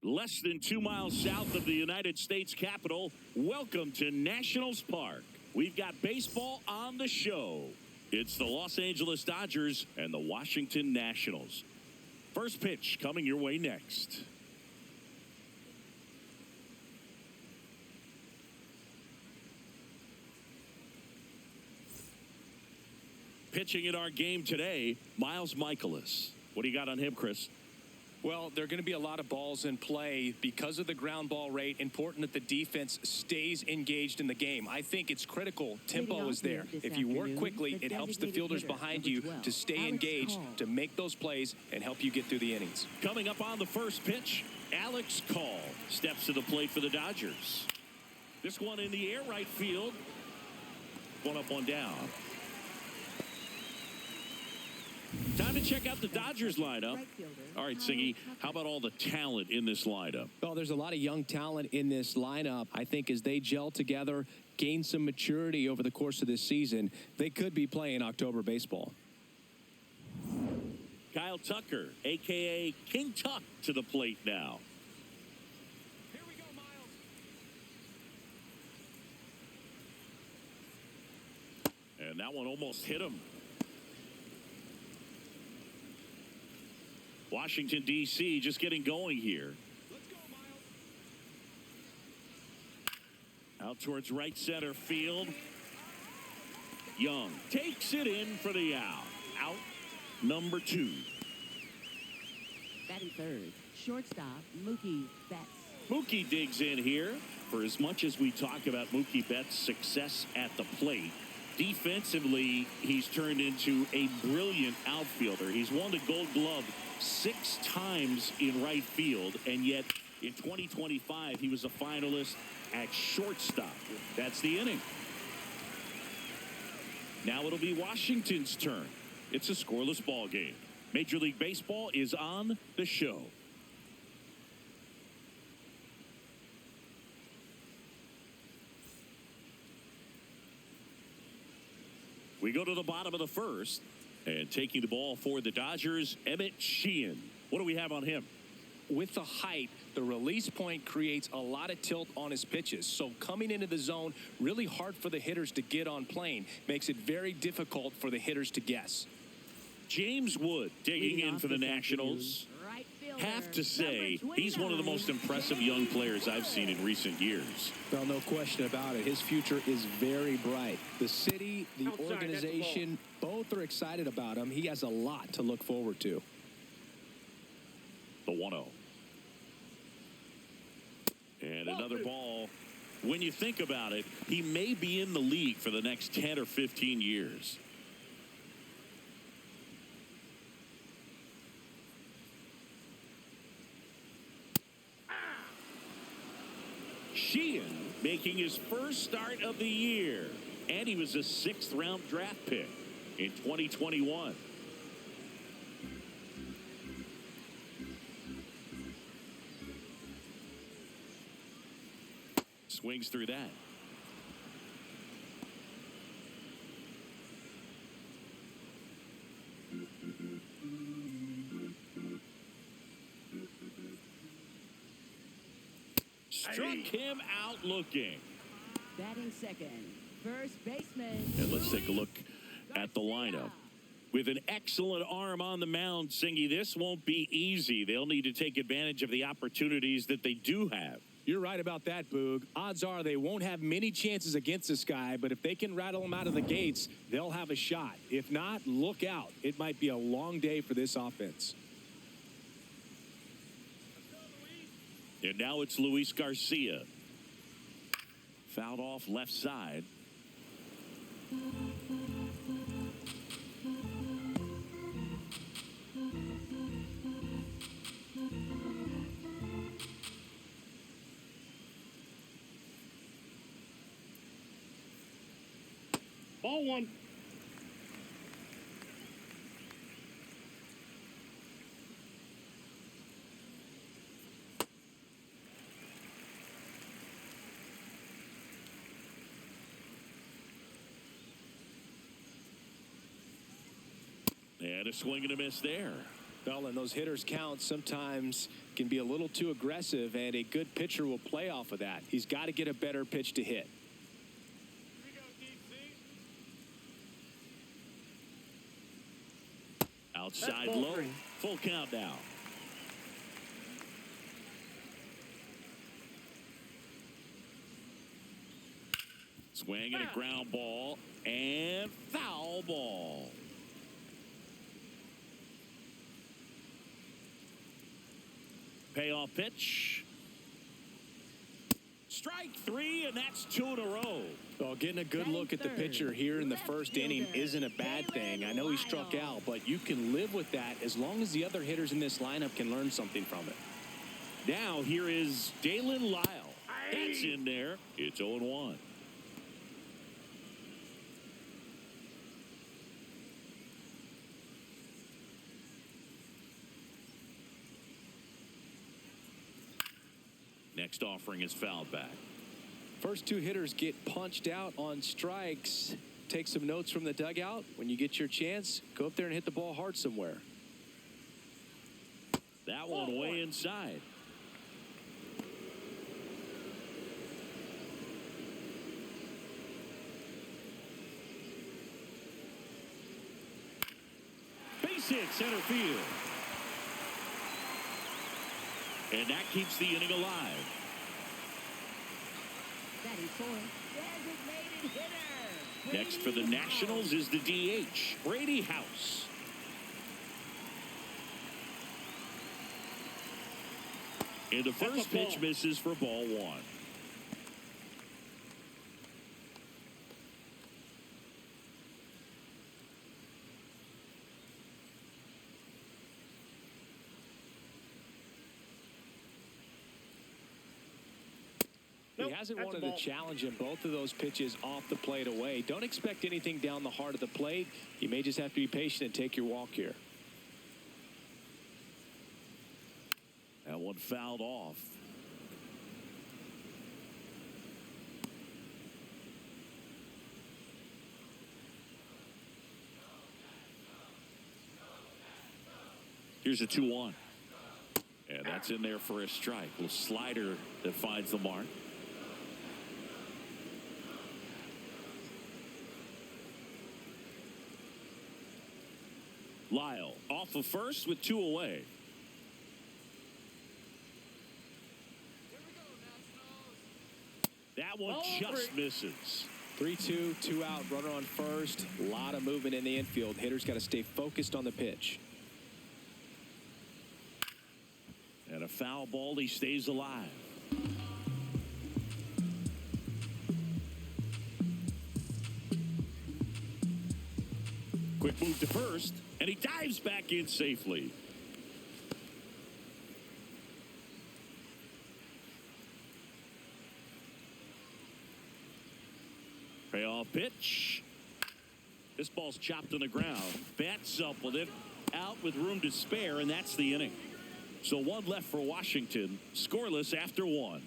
Less than 2 miles south of the United States Capitol, welcome to Nationals Park. We've got baseball on the show. It's the Los Angeles Dodgers and the Washington Nationals. First pitch coming your way next. Pitching in our game today, Miles Michaelis. What do you got on him, Chris? Well, there are going to be a lot of balls in play because of the ground ball rate. Important that the defense stays engaged in the game. I think it's critical. Tempo is there. If you work quickly, it helps the fielders behind you to stay engaged, to make those plays, and help you get through the innings. Coming up on the first pitch, Alex Call steps to the plate for the Dodgers. This one in the air, right field. One up, one down. Time to check out the Dodgers lineup. All right, Siggy, how about all the talent in this lineup? Well, there's a lot of young talent in this lineup. I think as they gel together, gain some maturity over the course of this season, they could be playing October baseball. Kyle Tucker, a.k.a. King Tuck, to the plate now. Here we go, Miles. And that one almost hit him. Washington, D.C. just getting going here. Let's go, Miles. Out towards right center field. Young takes it in for the out. Out number 2. Batting third, shortstop, Mookie Betts. Mookie digs in here. For as much as we talk about Mookie Betts' success at the plate, defensively, he's turned into a brilliant outfielder. He's won the Gold Glove 6 times in right field, and yet in 2025 he was a finalist at shortstop. That's the inning. Now it'll be Washington's turn. It's a scoreless ball game. Major League Baseball is on the show. We go to the bottom of the first. And taking the ball for the Dodgers, Emmett Sheehan. What do we have on him? With the height, the release point creates a lot of tilt on his pitches. So coming into the zone, really hard for the hitters to get on plane. Makes it very difficult for the hitters to guess. James Wood digging in for the Nationals. Have to say, he's one of the most impressive young players I've seen in recent years. Well, no question about it. His future is very bright. The city, the organization, both are excited about him. He has a lot to look forward to. The 1-0. And another ball. When you think about it, he may be in the league for the next 10 or 15 years. Sheehan making his first start of the year, and he was a 6th round draft pick in 2021. Swings through that. Struck him out looking. Batting second, first baseman. And let's take a look at the lineup. With an excellent arm on the mound, Singy, this won't be easy. They'll need to take advantage of the opportunities that they do have. You're right about that, Boog. Odds are they won't have many chances against this guy, but if they can rattle him out of the gates, they'll have a shot. If not, look out. It might be a long day for this offense. And now it's Luis Garcia. Fouled off left side. Ball 1. And a swing and a miss there. Well, and those hitters' counts sometimes can be a little too aggressive, and a good pitcher will play off of that. He's got to get a better pitch to hit. Outside low. Full count now. Swing and a ground ball and foul ball. Payoff pitch. Strike three, and that's 2 in a row. Well, getting a good look at the pitcher here in the first inning isn't a bad thing. I know he struck out, but you can live with that as long as the other hitters in this lineup can learn something from it. Now here is Dalen Lyle. That's in there. It's 0-1. Next offering is fouled back. First two hitters get punched out on strikes. Take some notes from the dugout. When you get your chance, go up there and hit the ball hard somewhere. That one way inside. Base hit center field. And that keeps the inning alive. Batting fourth, designated hitter. Next for the Nationals is the DH, Brady House. And the first pitch misses for ball one. He hasn't wanted a challenge in both of those pitches off the plate away. Don't expect anything down the heart of the plate. You may just have to be patient and take your walk here. That one fouled off. Here's a 2-1. And that's in there for a strike. Little slider that finds the mark. Lyle off of first with 2 away. That one just misses. 3-2, 2 out, runner on first. A lot of movement in the infield. Hitters got to stay focused on the pitch. And a foul ball, he stays alive. Quick move to first, and he dives back in safely. Payoff pitch. This ball's chopped on the ground. Bats up with it, out with room to spare, and that's the inning. So one left for Washington, scoreless after 1.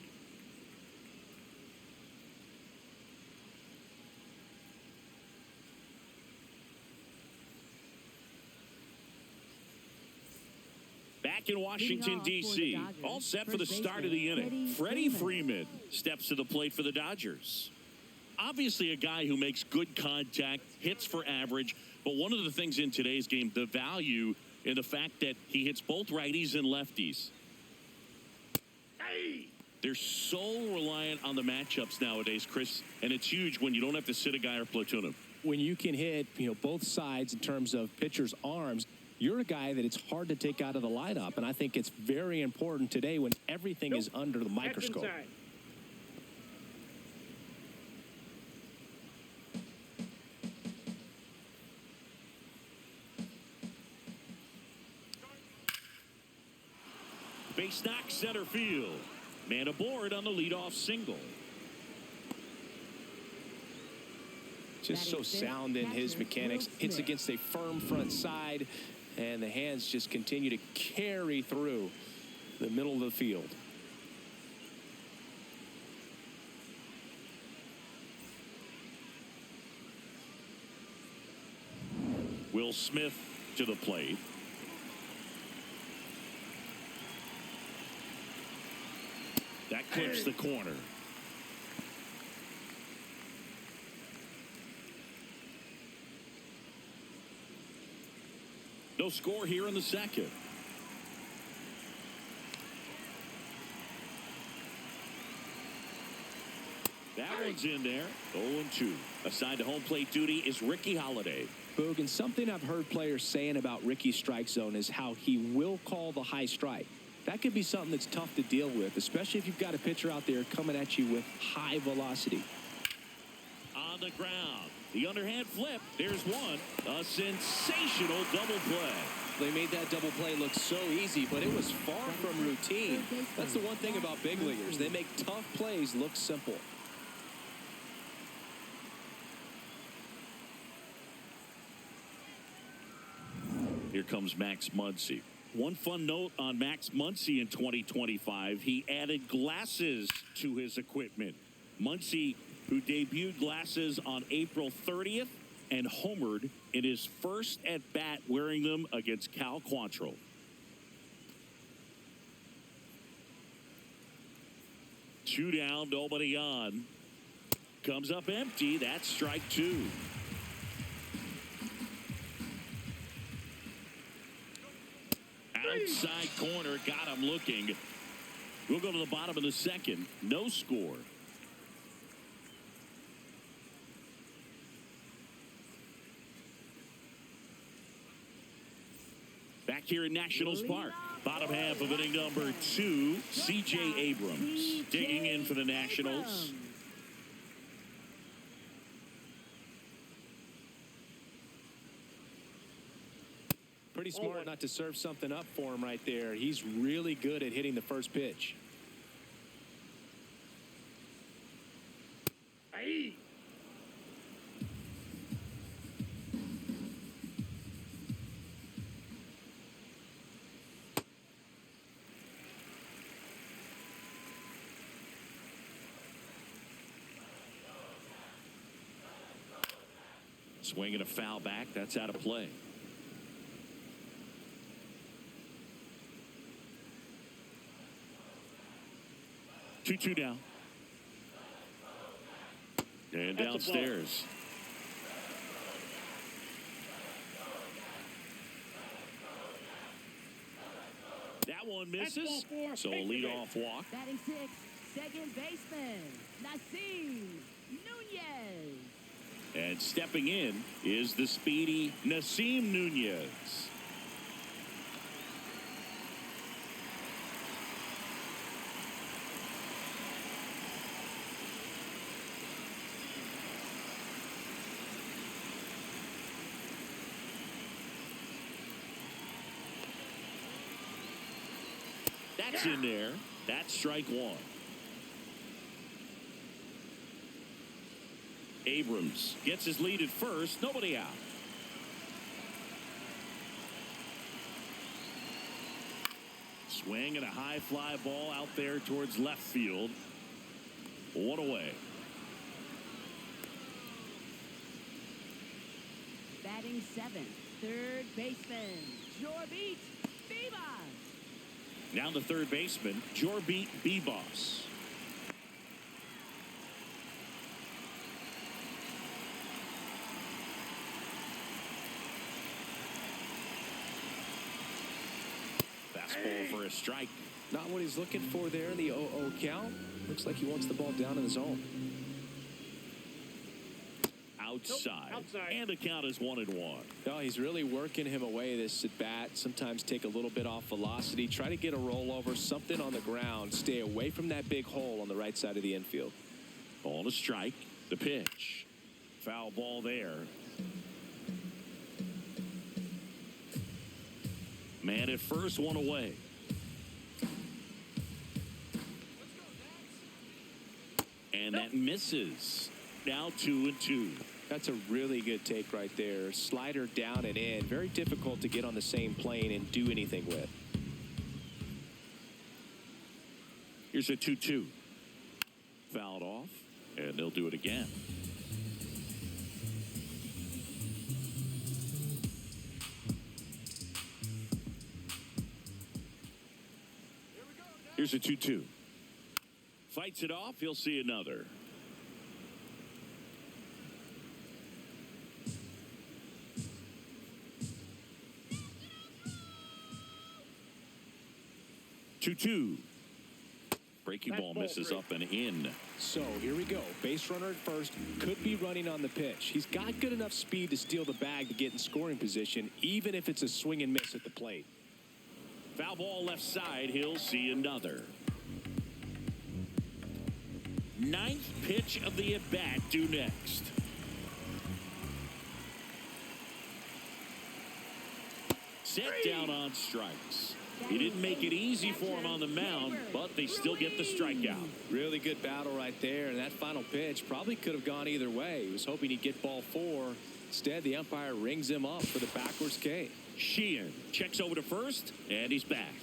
Back in Washington, D.C., all set for the start of the inning. Freddie Freeman steps to the plate for the Dodgers. Obviously a guy who makes good contact, hits for average, but one of the things in today's game, the value in the fact that he hits both righties and lefties. They're so reliant on the matchups nowadays, Chris, and it's huge when you don't have to sit a guy or platoon him. When you can hit, both sides in terms of pitchers' arms, you're a guy that it's hard to take out of the lineup, and I think it's very important today when everything is under the microscope. Base knock center field. Man aboard on the leadoff single. Just so sound in his mechanics. Hits against a firm front side, and the hands just continue to carry through the middle of the field. Will Smith to the plate. clips the corner. No score here in the second. That one's in there. 0-2. Assigned to home plate duty is Ricky Holiday. Boog, and something I've heard players saying about Ricky's strike zone is how he will call the high strike. That could be something that's tough to deal with, especially if you've got a pitcher out there coming at you with high velocity. On the ground. The underhand flip. There's one. A sensational double play. They made that double play look so easy, but it was far from routine. That's the one thing about big leaguers. They make tough plays look simple. Here comes Max Muncy. One fun note on Max Muncy in 2025, he added glasses to his equipment. Muncy, who debuted glasses on April 30th and homered in his first at-bat wearing them against Cal Quantrill. Two down, nobody on. Comes up empty. That's strike two. Outside corner, got him looking. We'll go to the bottom of the second. No score. Back here in Nationals Park. Bottom half of inning number 2, C.J. Abrams digging in for the Nationals. Pretty smart not to serve something up for him right there. He's really good at hitting the first pitch. Aye. Swinging a foul back. That's out of play. Two down. And downstairs. That one misses. So a leadoff walk. Batting 6, second baseman, Nasim Nunez. And stepping in is the speedy Nasim Nunez. That's in there. That's strike one. Abrams gets his lead at first. Nobody out. Swing and a high fly ball out there towards left field. One away. Batting 7, third baseman, Jorbit Bibas. Now the third baseman, Jorbit Bibas. Fastball for a strike. Not what he's looking for there in the 0-0 count. Looks like he wants the ball down in the zone. Outside. And the count is 1-1. No, he's really working him away this at bat. Sometimes take a little bit off velocity. Try to get a rollover, something on the ground. Stay away from that big hole on the right side of the infield. Ball to strike. The pitch. Foul ball there. Man at first, one away. And that misses. Now 2-2. That's a really good take right there. Slider down and in. Very difficult to get on the same plane and do anything with. Here's a 2-2. Fouled off, and they'll do it again. Here's a 2-2. Fights it off. He'll see another. Two. Breaking ball misses up and in. So here we go. Base runner at first. Could be running on the pitch. He's got good enough speed to steal the bag to get in scoring position, even if it's a swing and miss at the plate. Foul ball left side. He'll see another. Ninth pitch of the at-bat due next. Set down on strikes. He didn't make it easy for him on the mound, but they still get the strikeout. Really good battle right there, and that final pitch probably could have gone either way. He was hoping he'd get ball 4. Instead, the umpire rings him up for the backwards K. Sheehan checks over to first, and he's back.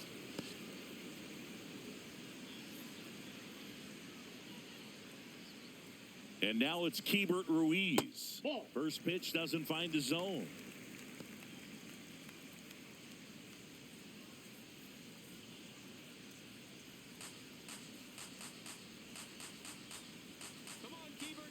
And now it's Keibert Ruiz. First pitch doesn't find the zone. Come on, Keibert.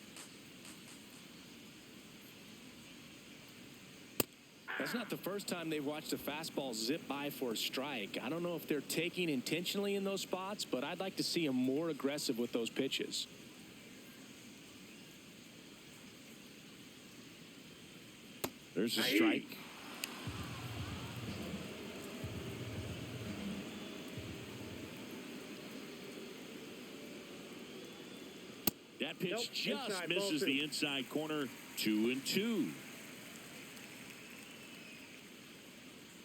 That's not the first time they've watched a fastball zip by for a strike. I don't know if they're taking intentionally in those spots, but I'd like to see him more aggressive with those pitches. There's a strike. That pitch just misses the inside corner. 2-2.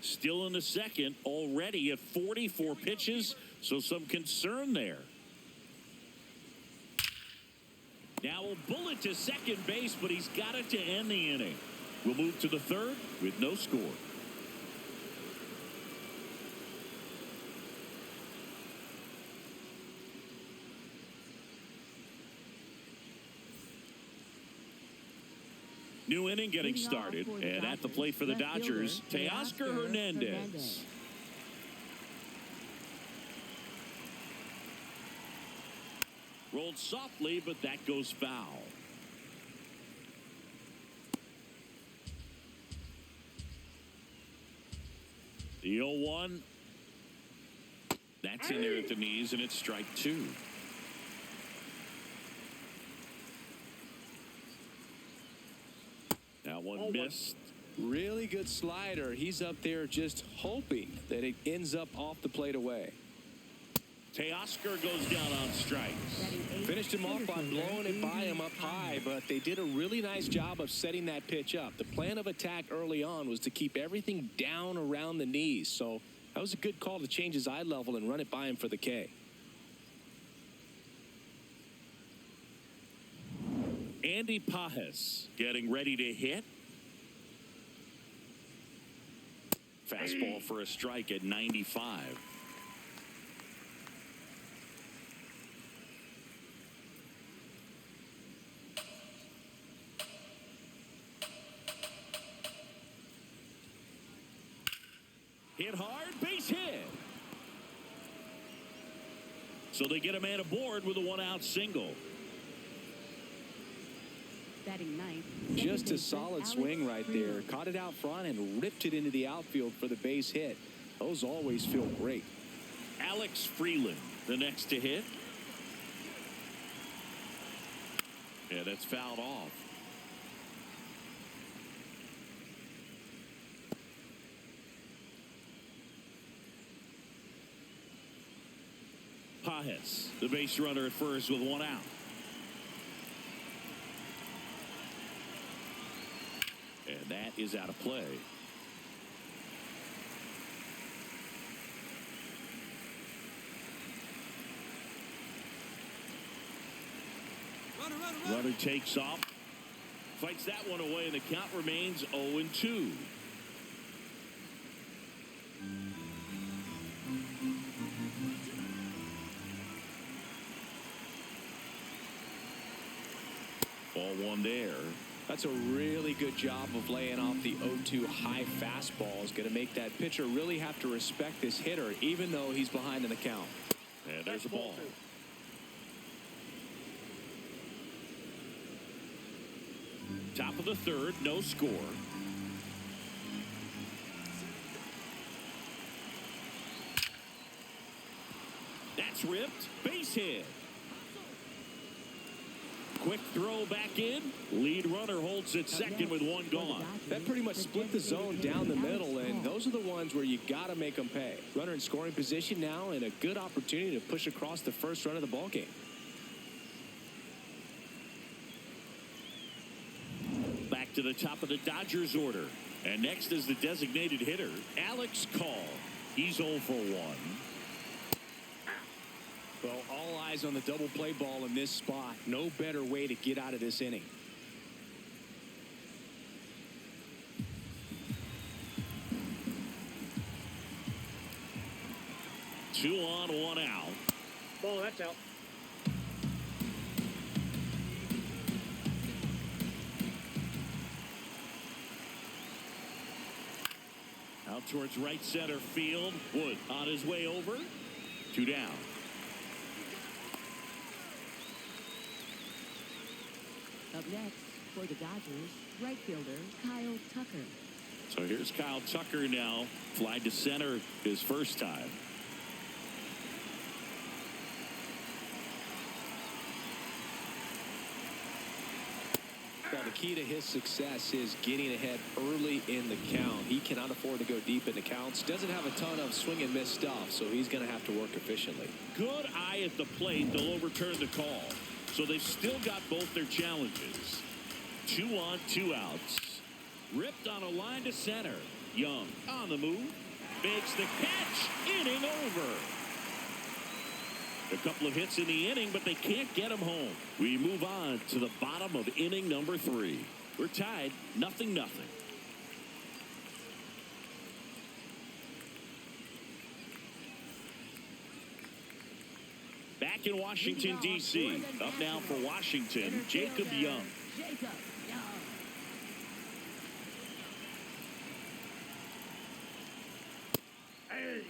Still in the second, already at 44 pitches, so some concern there. Now a bullet to second base, but he's got it to end the inning. We'll move to the third with no score. New inning getting started, and at the plate for the Dodgers, Teoscar Hernandez. Rolled softly, but that goes foul. The 0-1. That's in there at the knees, and it's strike 2. That one missed. Really good slider. He's up there just hoping that it ends up off the plate away. Teoscar goes down on strikes. Finished him off by blowing it by him up high, but they did a really nice job of setting that pitch up. The plan of attack early on was to keep everything down around the knees, so that was a good call to change his eye level and run it by him for the K. Andy Pajes getting ready to hit. Fastball for a strike at 95. Hit hard, base hit. So they get a man aboard with a one-out single. Just a solid swing right there. Caught it out front and ripped it into the outfield for the base hit. Those always feel great. Alex Freeland, the next to hit. Yeah, that's fouled off. Pajes, the base runner at first with one out. And that is out of play. Runner takes off. Fights that one away, and the count remains 0-2. Ball one there. That's a really good job of laying off the 0-2 high fastball. Is going to make that pitcher really have to respect this hitter, even though he's behind in the count. And there's a ball. Top of the third, no score. That's ripped. Base hit. Quick throw back in. Lead runner holds it second with one gone. That pretty much split the zone down the middle, and those are the ones where you got to make them pay. Runner in scoring position now, and a good opportunity to push across the first run of the ball game. Back to the top of the Dodgers order. And next is the designated hitter, Alex Call. He's 0 for 1. Well, all eyes on the double play ball in this spot. No better way to get out of this inning. Two on, one out. Ball, that's out. Out towards right center field. Wood on his way over. 2 down. Up next for the Dodgers, right fielder Kyle Tucker. So here's Kyle Tucker now. Fly to center his first time. Well, the key to his success is getting ahead early in the count. He cannot afford to go deep in the counts. Doesn't have a ton of swing and miss stuff, so he's going to have to work efficiently. Good eye at the plate. They'll overturn the call. So they've still got both their challenges. 2 on, 2 outs. Ripped on a line to center. Young on the move. Makes the catch. Inning over. A couple of hits in the inning, but they can't get him home. We move on to the bottom of inning number 3. We're tied 0-0. Back in Washington, D.C. Up now for Washington, Jacob Young. Jacob Young. Hey.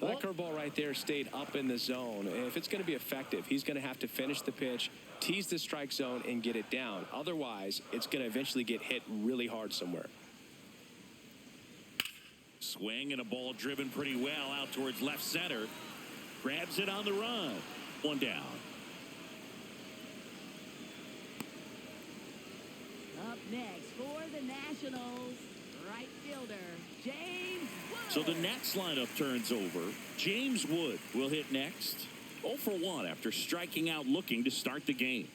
That curveball right there stayed up in the zone. If it's going to be effective, he's going to have to finish the pitch, tease the strike zone, and get it down. Otherwise, it's going to eventually get hit really hard somewhere. Swing and a ball driven pretty well out towards left center. Grabs it on the run. 1 down. Up next for the Nationals, right fielder James Wood. So the Nats lineup turns over. James Wood will hit next. 0 for 1 after striking out looking to start the game.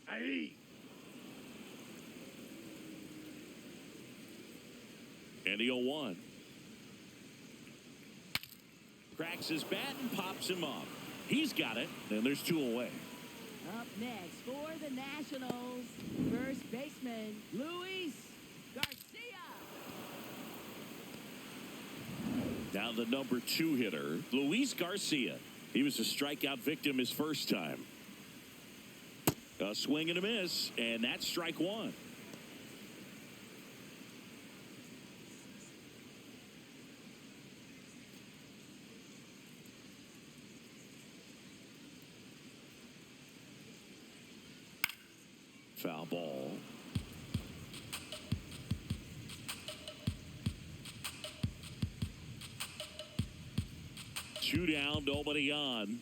Hey. And the 0-1. Cracks his bat and pops him up. He's got it, and there's 2 away. Up next for the Nationals, first baseman Luis Garcia. Now the number 2 hitter, Luis Garcia. He was a strikeout victim his first time. A swing and a miss, and that's strike 1. Foul ball. Two down, nobody on.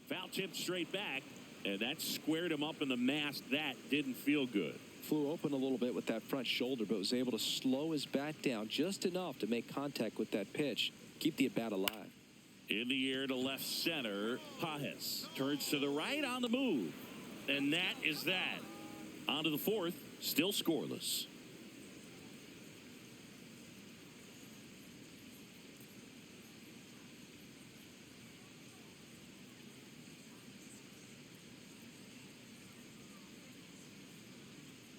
Foul tip straight back, and that squared him up in the mask. That didn't feel good. Flew open a little bit with that front shoulder, but was able to slow his bat down just enough to make contact with that pitch. Keep the at-bat alive. In the air to left center, Pajes turns to the right on the move. And that is that. On to the 4th, still scoreless.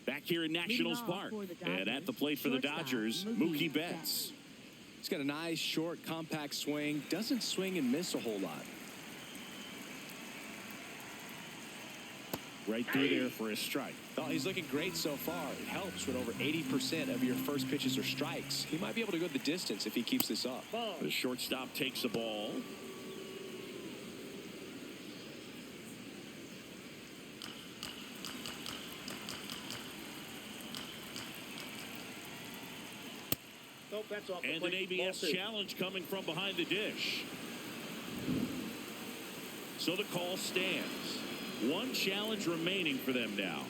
Back here in Nationals Park, and at the plate for the Dodgers, Mookie Betts. He's got a nice, short, compact swing. Doesn't swing and miss a whole lot. right through there for a strike. Oh, he's looking great so far. It helps when over 80% of your first pitches are strikes. He might be able to go the distance if he keeps this up. The shortstop takes the ball. Nope, that's off the And an plate. ABS Ball two. challenge coming from behind the dish. So the call stands. One challenge remaining for them now.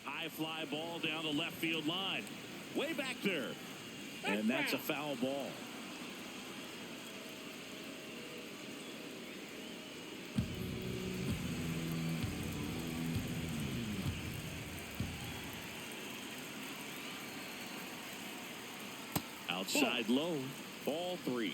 High fly ball down the left field line. Way back there. And that's a foul ball. Outside low. Ball 3.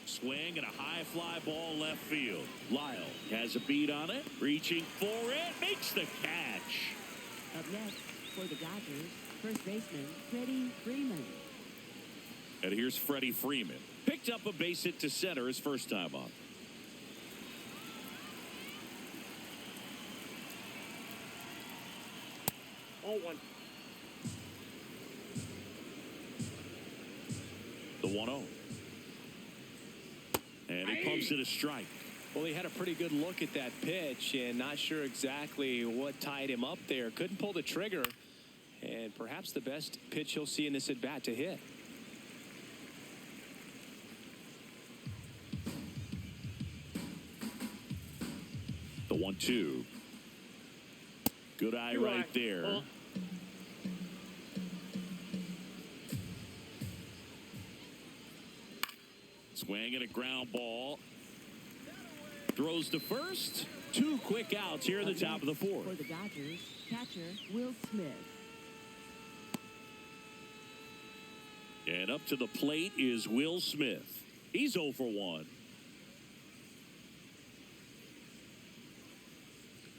Swing and a high fly ball left field. Lyle has a beat on it. Reaching for it. Makes the catch. Up next for the Dodgers, first baseman Freddie Freeman. And here's Freddie Freeman. Picked up a base hit to center his first time up. Oh, one. The 1-0. And he pumps it a strike. Well, he had a pretty good look at that pitch and not sure exactly what tied him up there. Couldn't pull the trigger. And perhaps the best pitch he'll see in this at bat to hit. The 1-2. Good eye right there. Swing and a ground ball. Throws to first. 2 quick outs here in the top of the 4th. For the Dodgers, catcher Will Smith. And up to the plate is Will Smith. He's 0 for 1.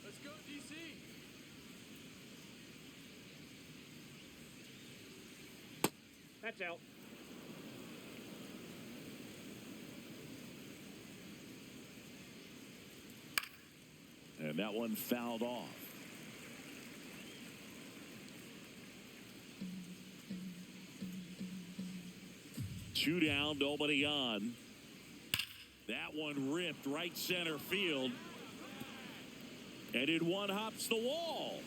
Let's go, DC. That's out. And that one fouled off. Two down, nobody on. That one ripped right center field. And in one hops the wall.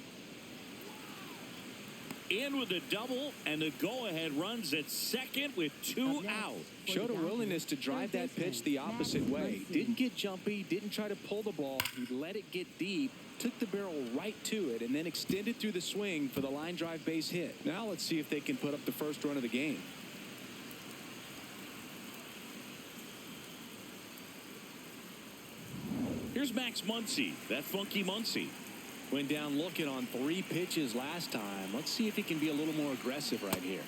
In with a double, and the go-ahead runs at second with 2 out. Showed a willingness to drive that pitch the opposite way. Didn't get jumpy, didn't try to pull the ball. He let it get deep, took the barrel right to it, and then extended through the swing for the line drive base hit. Now let's see if they can put up the first run of the game. Here's Max Muncy, that funky Muncy. Went down looking on 3 pitches last time. Let's see if he can be a little more aggressive right here.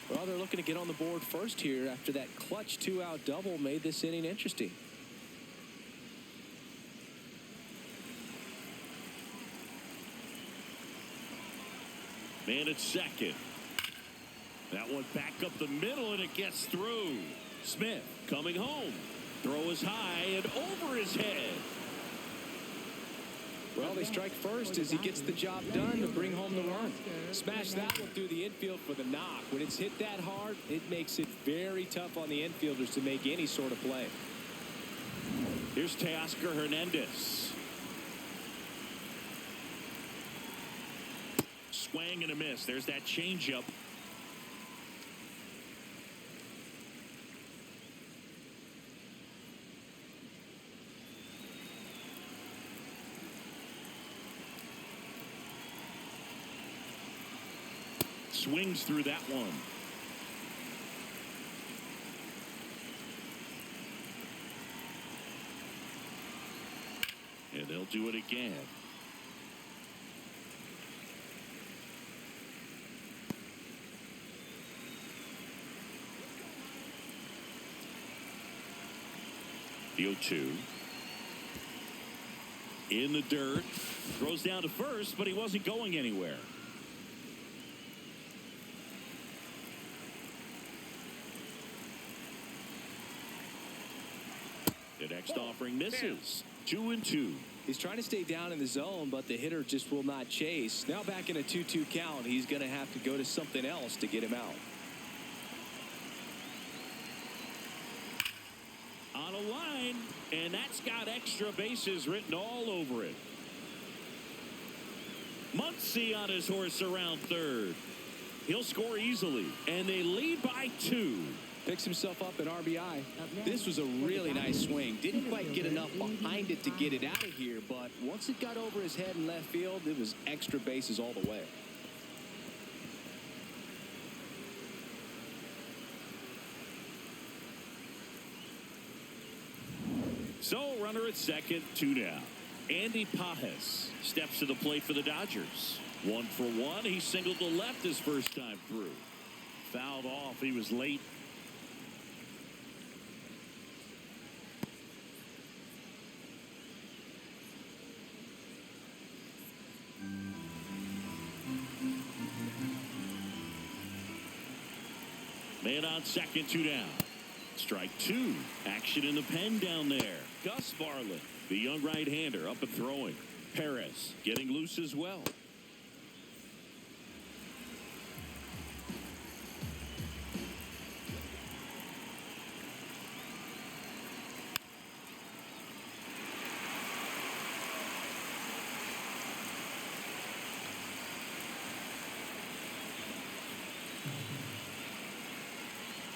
Well, they're looking to get on the board first here after that clutch 2-out double made this inning interesting. Man at second. That one back up the middle, and it gets through. Smith coming home. Throw is high and over his head. Well, they strike first as he gets the job done to bring home the run. Smash that one through the infield for the knock. When it's hit that hard, it makes it very tough on the infielders to make any sort of play. Here's Teoscar Hernandez. Swing and a miss. There's that changeup. Swings through that one. And they'll do it again. The 0-2. In the dirt. Throws down to first, but he wasn't going anywhere. The next offering misses. 2-2. He's trying to stay down in the zone, but the hitter just will not chase. Now back in a 2-2 count, he's going to have to go to something else to get him out. On a line, and that's got extra bases written all over it. Muncy on his horse around third. He'll score easily, and they lead by 2. Picks himself up an RBI. This was a really nice swing. Didn't quite get enough behind it to get it out of here, but once it got over his head in left field, it was extra bases all the way. So, runner at second, 2 down. Andy Pajes steps to the plate for the Dodgers. 1 for 1. He singled to left his first time through. Fouled off. He was late. Man on second, 2 down. Strike 2. Action in the pen down there. Gus Varland, the young right-hander, up and throwing. Perez getting loose as well.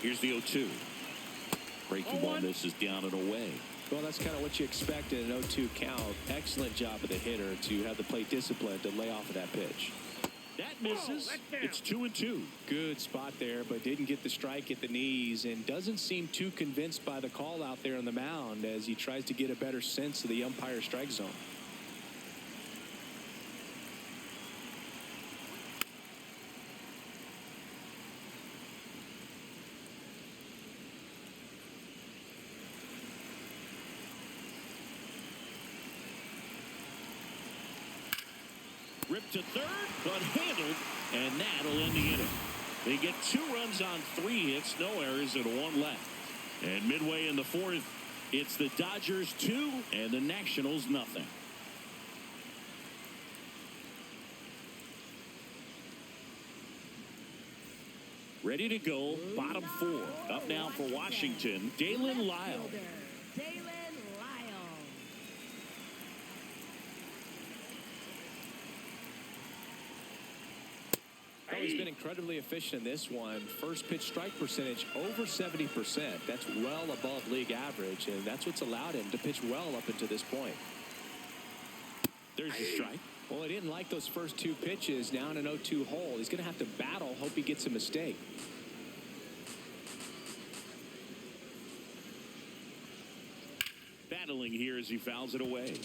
Here's the 0-2. Breaking ball misses down and away. Well, that's kind of what you expect in an 0-2 count. Excellent job of the hitter to have the plate discipline to lay off of that pitch. That misses. It's 2-2. Good spot there, but didn't get the strike at the knees and doesn't seem too convinced by the call out there on the mound as he tries to get a better sense of the umpire strike zone. Ripped to third, but handled, and that'll end the inning. They get 2 runs on 3 hits, no errors, and 1 left. And midway in the 4th, it's the Dodgers 2 and the Nationals nothing. Ready to go, bottom 4. Up now for Washington, Dalen Lyle. He's been incredibly efficient in this one. First pitch strike percentage over 70%. That's well above league average, and that's what's allowed him to pitch well up until this point. There's the strike. Well, he didn't like those first 2 pitches. Now in an 0-2 hole, he's going to have to battle. Hope he gets a mistake. Battling here as he fouls it away.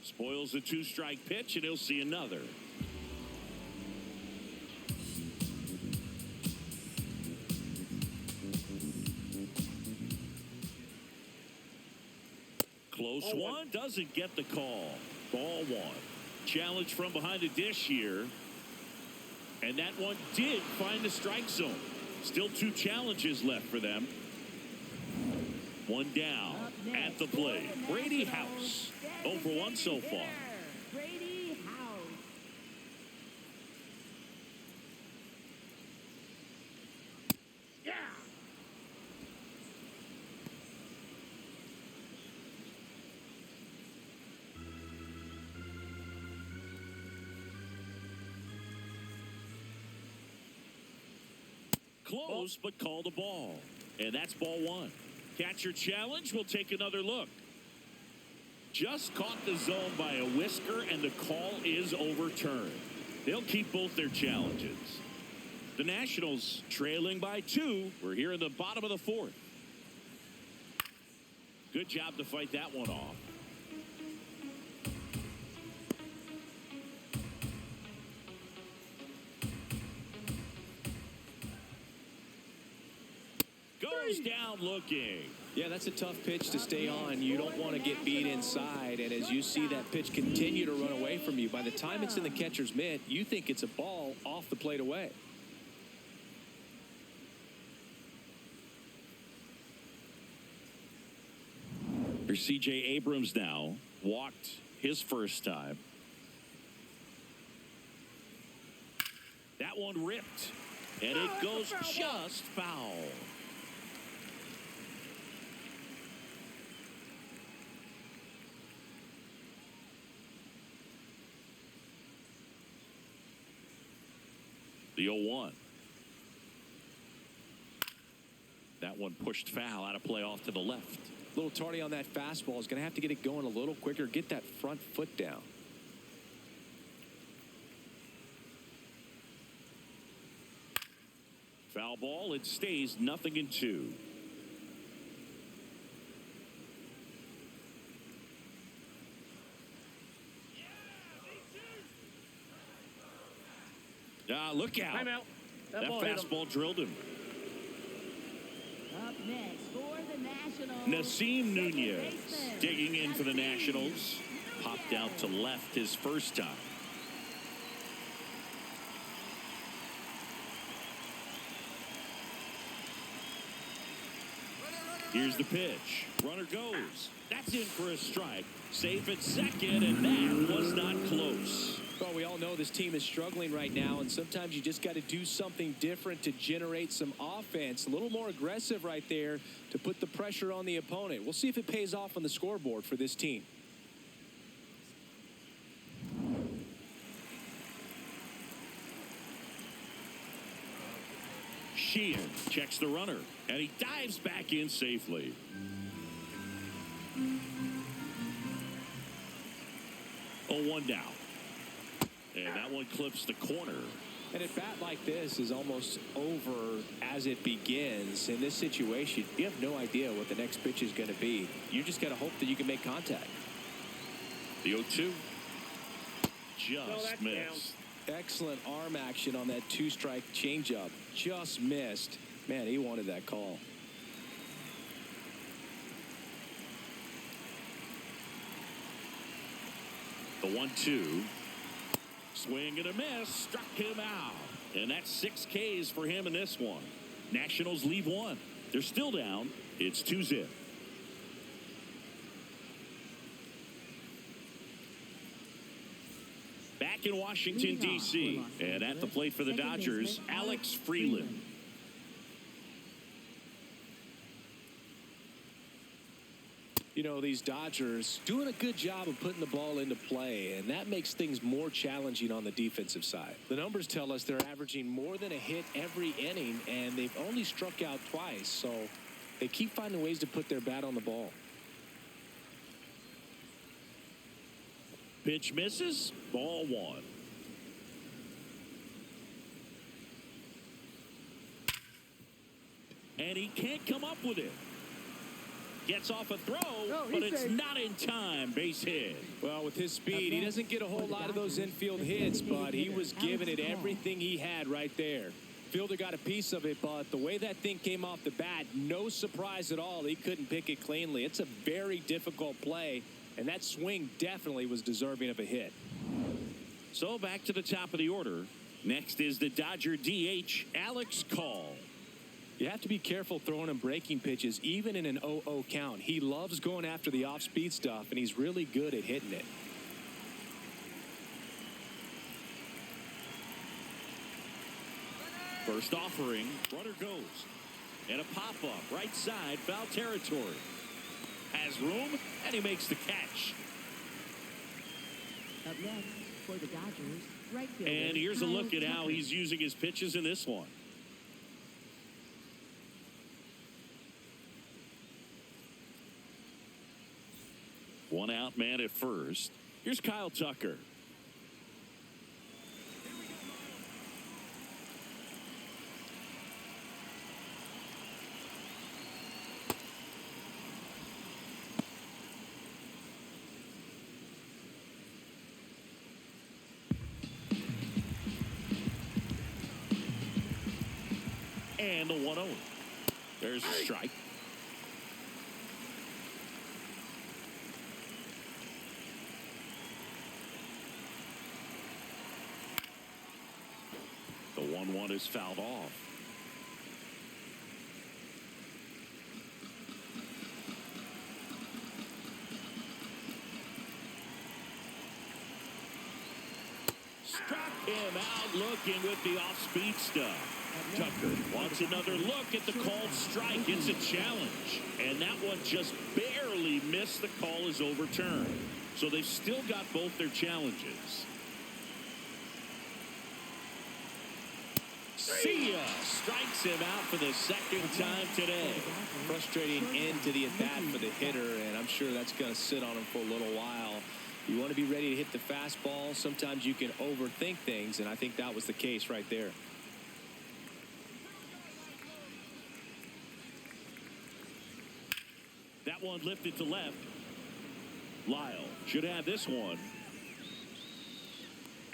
Spoils a 2-strike pitch, and he'll see another. Close one, doesn't get the call. Ball 1. Challenge from behind the dish here. And that one did find the strike zone. Still 2 challenges left for them. 1 down at the plate. Brady House. 0 for 1 so far. Brady House. Yeah. Close, but called a ball. And that's ball 1. Catcher challenge. We'll take another look. Just caught the zone by a whisker, and the call is overturned. They'll keep both their challenges. The Nationals trailing by 2. We're here in the bottom of the 4th. Good job to fight that one off. Goes down looking. Yeah, that's a tough pitch to stay on. You don't want to get beat inside, and as you see that pitch continue to run away from you, by the time it's in the catcher's mitt, you think it's a ball off the plate away. Here's C.J. Abrams now. Walked his first time. That one ripped. And it goes just foul. The 0-1. That one pushed foul out of play off to the left. A little tardy on that fastball. Is going to have to get it going a little quicker. Get that front foot down. Foul ball. It stays 0-2. Look out. Timeout. That ball hit him. fastball drilled him. Up next for the Nationals. Nasim second Nunez baseman, digging in for the Nasim Nationals. Popped out to left his first time. Here's the pitch. Runner goes. That's in for a strike. Safe at second, and that was not close. Well, we all know this team is struggling right now, and sometimes you just got to do something different to generate some offense. A little more aggressive right there to put the pressure on the opponent. We'll see if it pays off on the scoreboard for this team. Sheehan checks the runner, and he dives back in safely. Oh, 1 down. And that one clips the corner. And a bat like this is almost over as it begins. In this situation, you have no idea what the next pitch is going to be. You just got to hope that you can make contact. The 0-2 just missed. Down. Excellent arm action on that 2-strike changeup. Just missed. Man, he wanted that call. The 1-2. Swing and a miss. Struck him out. And that's 6 Ks for him in this one. Nationals leave 1. They're still down. It's 2-0. Back in Washington, D.C. And at the plate for the Dodgers, Alex Freeland. You know, these Dodgers doing a good job of putting the ball into play, and that makes things more challenging on the defensive side. The numbers tell us they're averaging more than a hit every inning, and they've only struck out twice, so they keep finding ways to put their bat on the ball. Pitch misses. Ball 1. And he can't come up with it. Gets off a throw, but it's not in time. Base hit. Well, with his speed, he doesn't get a whole lot of those infield hits, but he was giving it everything he had right there. Fielder got a piece of it, but the way that thing came off the bat, no surprise at all. He couldn't pick it cleanly. It's a very difficult play, and that swing definitely was deserving of a hit. So back to the top of the order. Next is the Dodger DH, Alex Call. You have to be careful throwing him breaking pitches, even in an 0-0 count. He loves going after the off-speed stuff, and he's really good at hitting it. First offering, runner goes. And a pop-up, right side, foul territory. Has room, and he makes the catch. Up next for the Dodgers, right fielder, And here's a look Kyle at how Tucker. he's using his pitches in this one. One out man at first. Here's Kyle Tucker. And the 1-0. There's a strike. The 1-1 is fouled off. Struck him out looking with the off-speed stuff. Tucker wants another look at the called strike. It's a challenge. And that one just barely missed. The call is overturned. So they've still got both their challenges. See ya! Strikes him out for the second time today. Frustrating end to the at-bat for the hitter, and I'm sure that's going to sit on him for a little while. You want to be ready to hit the fastball. Sometimes you can overthink things, and I think that was the case right there. That one lifted to left. Lyle should have this one.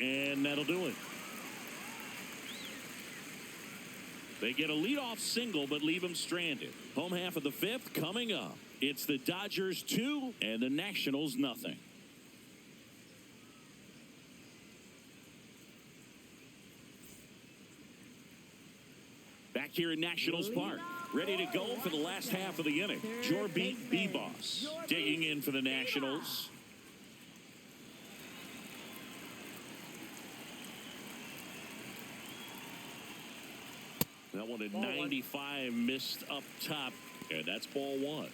And that'll do it. They get a leadoff single, but leave him stranded. Home half of the fifth coming up. It's the Dodgers 2 and the Nationals nothing. Back here in Nationals Park, ready to go for the last half of the inning. Jorbeat B-Boss digging in for the Nationals. That one at 95 missed up top, and that's ball one.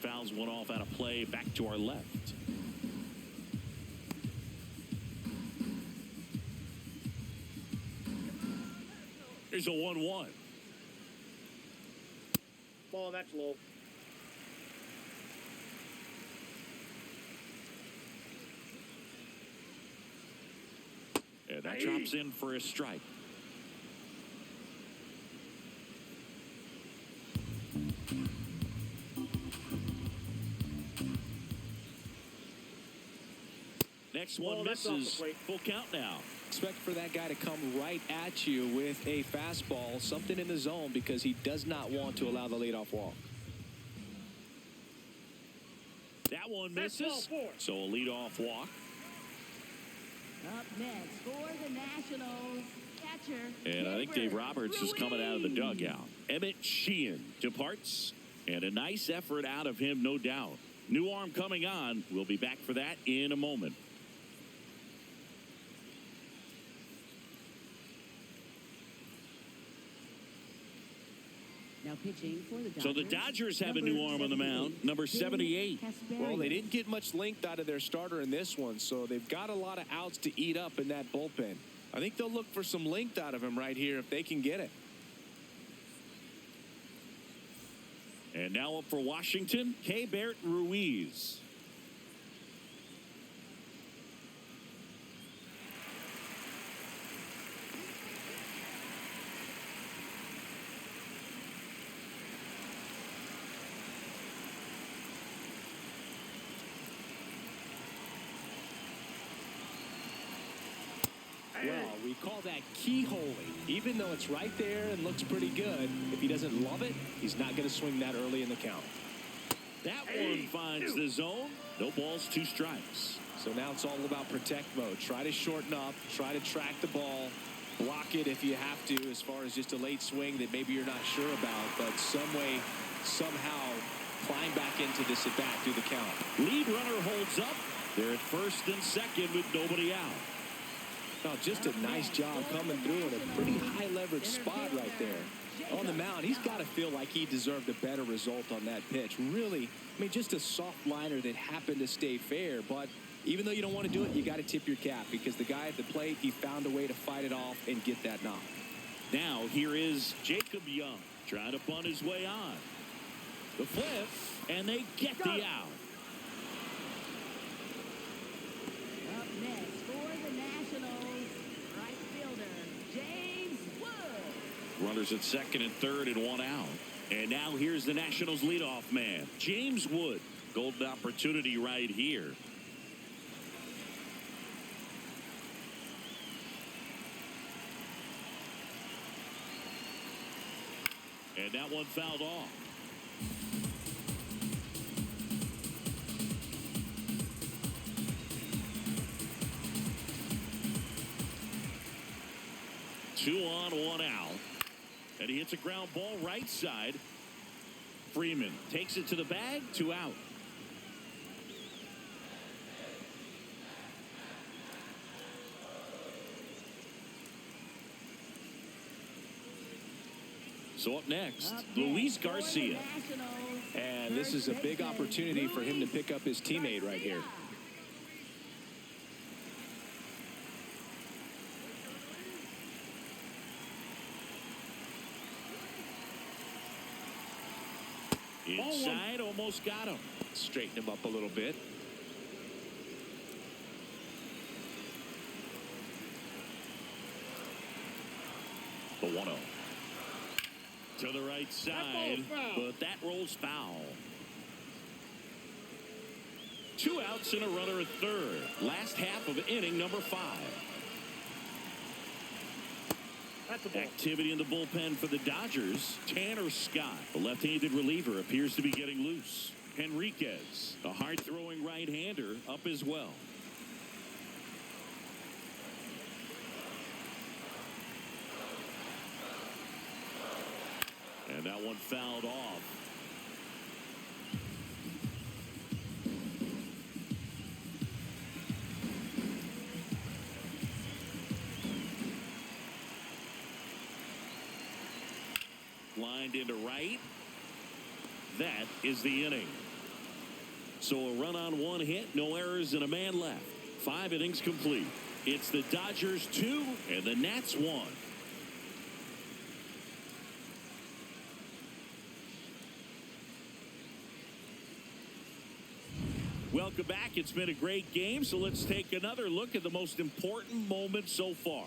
Fouls one off out of play, back to our left. Here's a 1-1. Ball, that's low. And that drops in for a strike. Next one misses. Full count now. Expect for that guy to come right at you with a fastball, something in the zone, because he does not want to allow the leadoff walk. That one misses. So a leadoff walk. Up next for the Nationals, catcher. And I think Dave Roberts is coming out of the dugout. Emmett Sheehan departs, and a nice effort out of him, no doubt. New arm coming on. We'll be back for that in a moment. Now pitching for the Dodgers. So the Dodgers have a new arm on the mound, number 78. Well, they didn't get much length out of their starter in this one, so they've got a lot of outs to eat up in that bullpen. I think they'll look for some length out of him right here if they can get it. And now up for Washington, Keibert Ruiz. Well, we call that keyholing. Even though it's right there and looks pretty good, if he doesn't love it, he's not going to swing that early in the count. That one finds the zone. No balls, 2 strikes. So now it's all about protect mode. Try to shorten up, try to track the ball, block it if you have to, as far as just a late swing that maybe you're not sure about, but some way, somehow climb back into this at bat through the count. Lead runner holds up. They're at first and second with nobody out. Oh, just a nice job coming through in a pretty high leverage spot right there. On the mound, he's got to feel like he deserved a better result on that pitch. Really, I mean, just a soft liner that happened to stay fair. But even though you don't want to do it, you got to tip your cap, because the guy at the plate, he found a way to fight it off and get that knock. Now here is Jacob Young trying to bunt his way on. The flip, and they get the out. Up next for the Nationals, right fielder, James Wood. Runners at second and third and 1 out. And now here's the Nationals leadoff man, James Wood. Golden opportunity right here. And that one fouled off. Two on, one out. And he hits a ground ball right side. Freeman takes it to the bag, 2 out. So up next, Luis Garcia. And this is a big opportunity for him to pick up his teammate right here. Inside, almost got him. Straighten him up a little bit. The 1-0. To the right side, but that rolls foul. 2 outs and a runner at third. Last half of inning number 5. Activity in the bullpen for the Dodgers. Tanner Scott, the left-handed reliever, appears to be getting loose. Henriquez, a hard-throwing right-hander, up as well. And that one fouled off. Lined into right. That is the inning. So a run on 1 hit, no errors, and a man left. 5 innings complete. It's the Dodgers 2 and the Nats 1. Welcome back. It's been a great game, so let's take another look at the most important moment so far.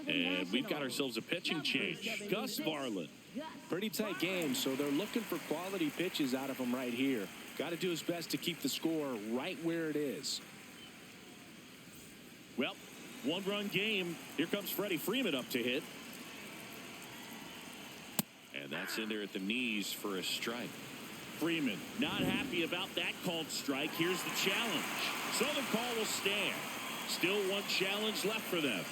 And we've got ourselves a pitching change. Gus Varland. Pretty tight game, so they're looking for quality pitches out of him right here. Got to do his best to keep the score right where it is. Well, 1-run game. Here comes Freddie Freeman up to hit. And that's in there at the knees for a strike. Freeman not happy about that called strike. Here's the challenge. So the call will stand. Still 1 challenge left for them.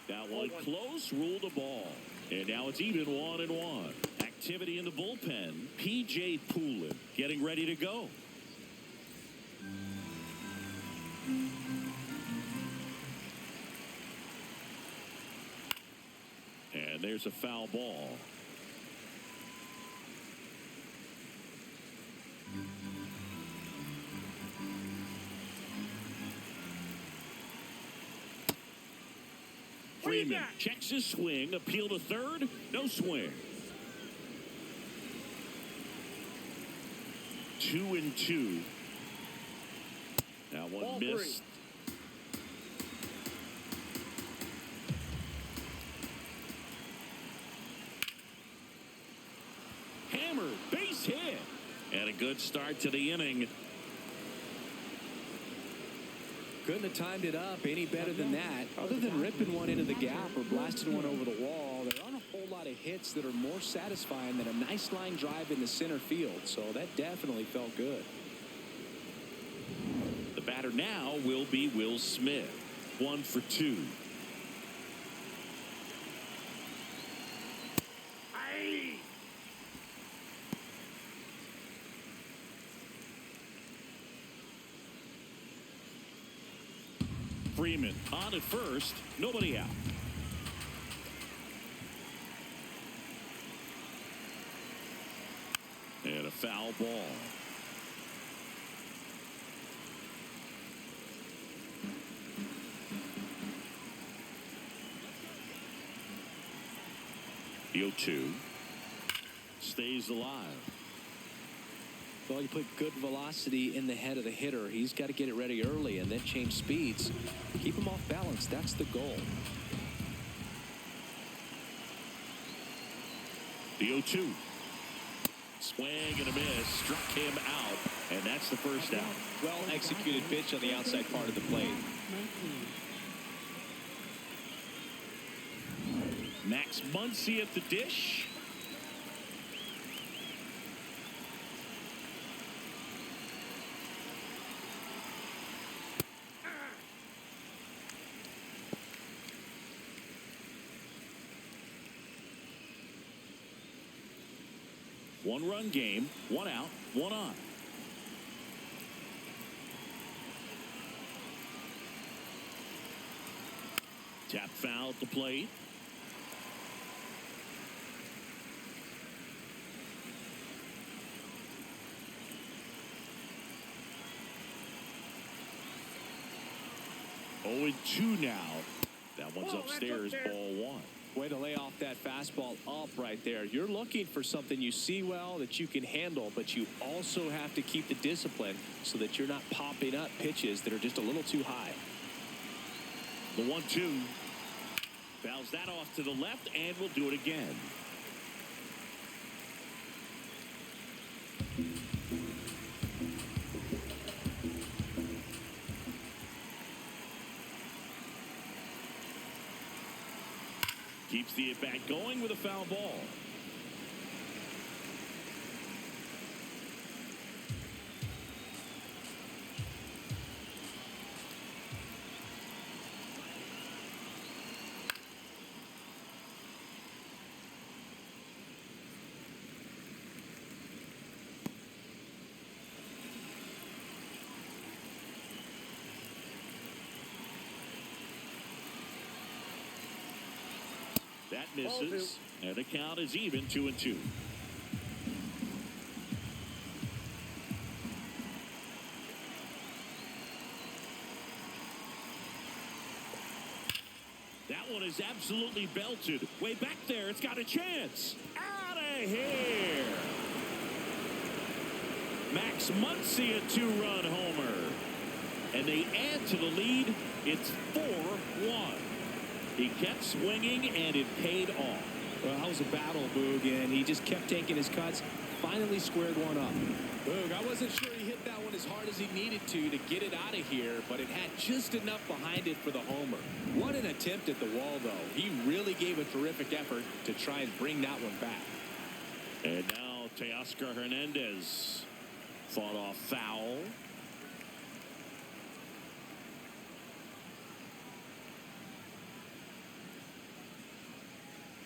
That one close, ruled a ball. And now it's even 1-1. Activity in the bullpen. P.J. Poulin getting ready to go. And there's a foul ball. Freeman checks his swing, appeal to third, no swing. 2-2. Now one missed. Hammer, base hit. And a good start to the inning. Couldn't have timed it up any better than that. Other than ripping one into the gap or blasting one over the wall, there aren't a whole lot of hits that are more satisfying than a nice line drive in the center field. So that definitely felt good. The batter now will be Will Smith. 1 for 2. Freeman on at first, nobody out. And a foul ball. The 0-2 stays alive. Well, you put good velocity in the head of the hitter. He's got to get it ready early and then change speeds. Keep him off balance. That's the goal. The 0-2. Swing and a miss. Struck him out. And that's the first out. Well executed pitch on the outside part of the plate. Max Muncy at the dish. One-run game, one out, one on. Tap foul at the plate. Oh, and 2 now. That one's upstairs, ball 1. Way to lay off that fastball up right there. You're looking for something you see well that you can handle, but you also have to keep the discipline so that you're not popping up pitches that are just a little too high. The 1-2. Fouls that off to the left, and we'll do it again. Keeps the at-bat going with a foul ball. That misses, and the count is even, 2-2. That one is absolutely belted. Way back there, it's got a chance. Out of here. Max Muncy, a 2-run homer. And they add to the lead. It's 4-1. He kept swinging, and it paid off. Well, that was a battle, Boog, and he just kept taking his cuts. Finally squared one up. Boog, I wasn't sure he hit that one as hard as he needed to get it out of here, but it had just enough behind it for the homer. What an attempt at the wall, though. He really gave a terrific effort to try and bring that one back. And now Teoscar Hernandez fought off foul.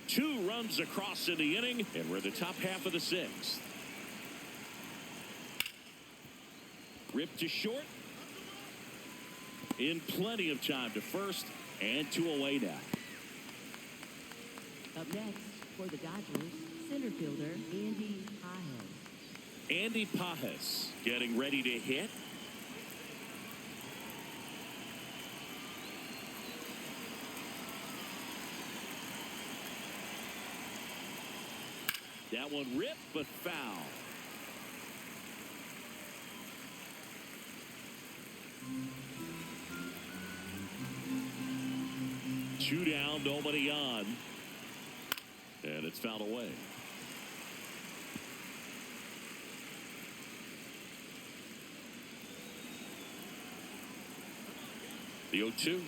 Two runs across in the inning, and we're in the top half of the 6th. Ripped to short. In plenty of time to first, and 2 away now. Up next for the Dodgers, center fielder Andy Pajes. Andy Pajes getting ready to hit. That one ripped, but foul. Two down, nobody on. And it's fouled away. The 0-2.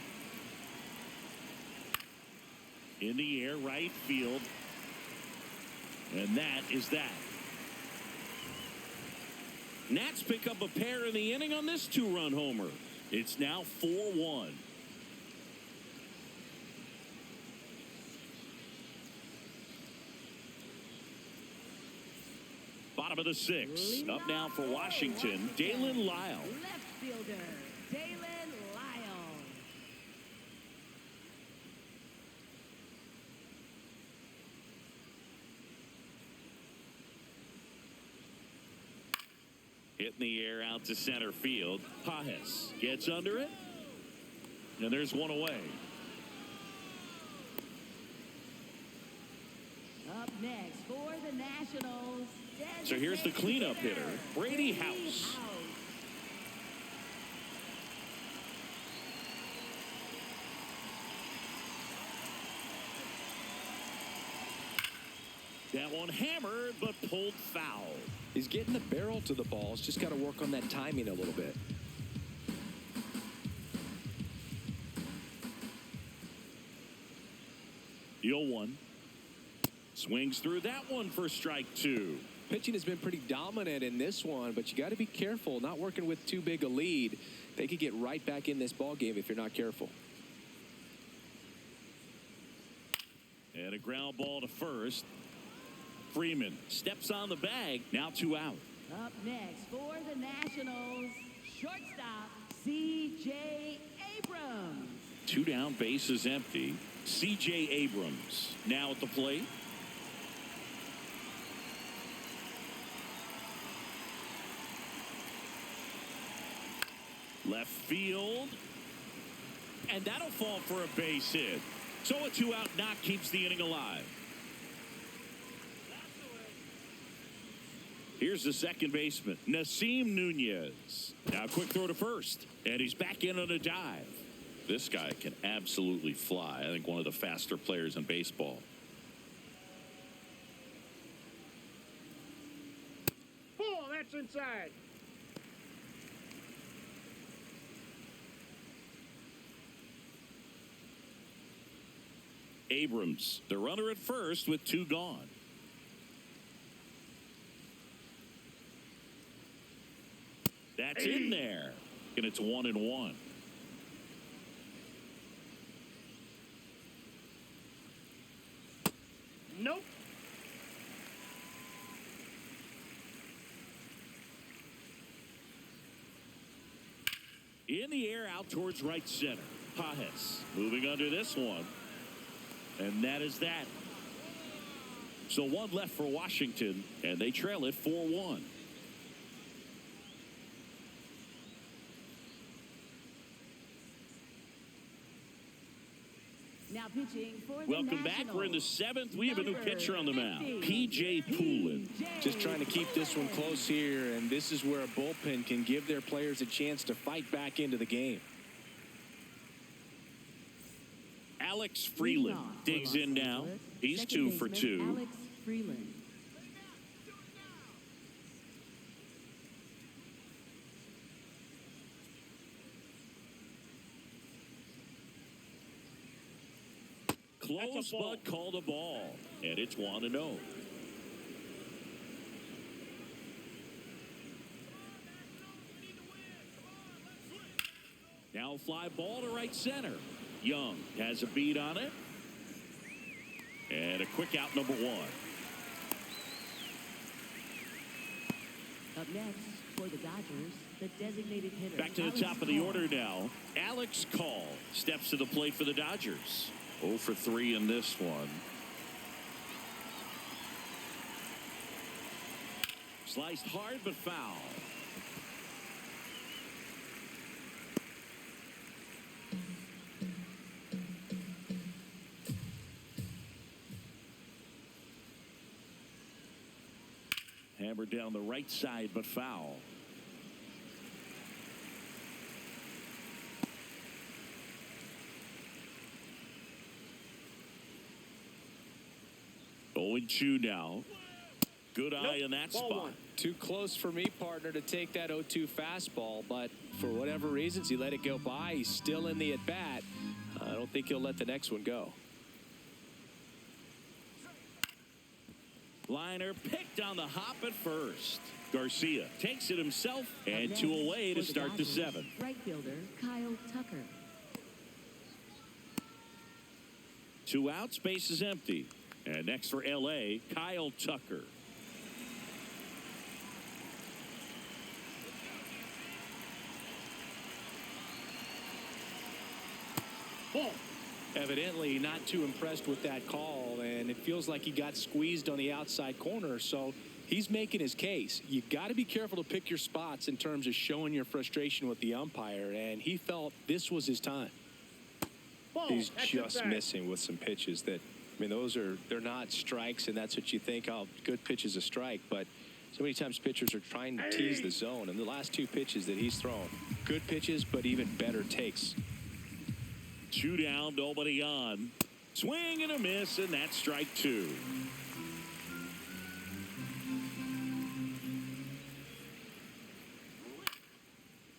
In the air, right field. And that is that. Nats pick up a pair in the inning on this 2-run homer. It's now 4-1. Bottom of the 6th. Up now for Washington, Dalen Lyle. Left fielder Dalen Lyle. Hit in the air out to center field. Pajes gets under it. And there's one away. Up next for the Nationals. So here's the cleanup hitter, Brady House. That one hammered, but pulled foul. He's getting the barrel to the ball. He's just got to work on that timing a little bit. Deal one. Swings through that one for strike two. Pitching has been pretty dominant in this one, but you got to be careful. Not working with too big a lead. They could get right back in this ball game if you're not careful. And a ground ball to first. Freeman steps on the bag. Now 2 out. Up next for the Nationals, shortstop C.J. Abrams. 2 down, bases empty. C.J. Abrams now at the plate. Left field. And that'll fall for a base hit. So a 2-out knock keeps the inning alive. Here's the second baseman, Nasim Nunez. Now a quick throw to first. And he's back in on a dive. This guy can absolutely fly. I think one of the faster players in baseball. Oh, that's inside. Abrams, the runner at first with 2 gone. That's in there. And it's 1-1. Nope. In the air out towards right center. Pajes moving under this one. And that is that. So 1 left for Washington, and they trail it 4-1. Now pitching for the Welcome back. We're in the 7th. We have a new pitcher on the mound, P.J. Poulin. Just trying to keep this one close here, and this is where a bullpen can give their players a chance to fight back into the game. Alex Freeland digs in now. He's 2 for 2. Alex Freeland. Close, but called a ball. And it's 1-0. Now a fly ball to right center. Young has a beat on it. And a quick out, number 1. Up next for the Dodgers, the designated hitter. Back to the top of the order now. Alex Call steps to the plate for the Dodgers. 0 for 3 in this one. Sliced hard but foul. Hammered down the right side but foul. Going 2 now. Good eye in that spot. Too close for me, partner, to take that 0-2 fastball, but for whatever reasons, he let it go by. He's still in the at-bat. I don't think he'll let the next one go. Liner picked on the hop at first. Garcia takes it himself, and 2 away to start the 7th. Right fielder Kyle Tucker. 2 out, space is empty. And next for L.A., Kyle Tucker. Ball. Evidently not too impressed with that call, and it feels like he got squeezed on the outside corner, so He's making his case. You got to be careful to pick your spots in terms of showing your frustration with the umpire, and he felt this was his time. Ball. He's That's just inside. missing with some pitches that, I mean, they're not strikes, and that's what you think, oh, good pitch is a strike, but so many times pitchers are trying to tease the zone, and the last two pitches that he's thrown, good pitches, but even better takes. 2 down, nobody on. Swing and a miss, and that's strike 2.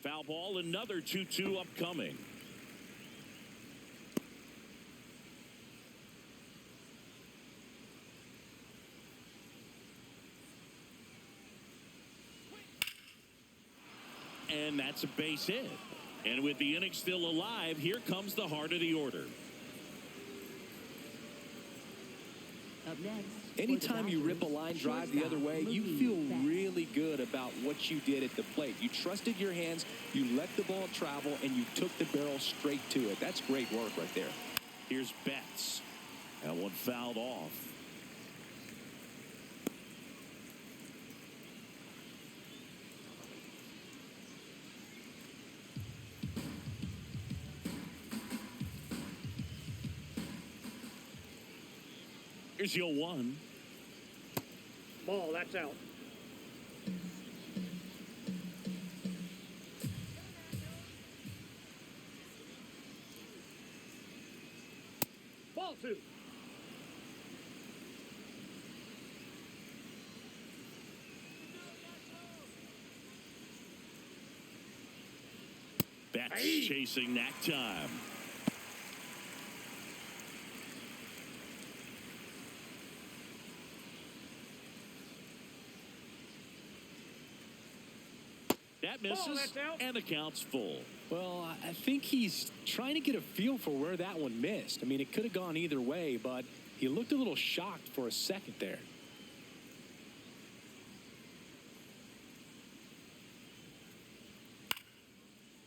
Foul ball, another 2-2 upcoming. And that's a base hit. And with the inning still alive, here comes the heart of the order. Up next. Anytime you rip a line drive the other way, you feel really good about what you did at the plate. You trusted your hands, you let the ball travel, and you took the barrel straight to it. That's great work right there. Here's Betts. That one fouled off. Here's your 1. Ball. That's out. Ball 2. Betts chasing that time. That misses, that's out. and the count's full. Well, I think he's trying to get a feel for where that one missed. I mean, it could have gone either way, but he looked a little shocked for a second there.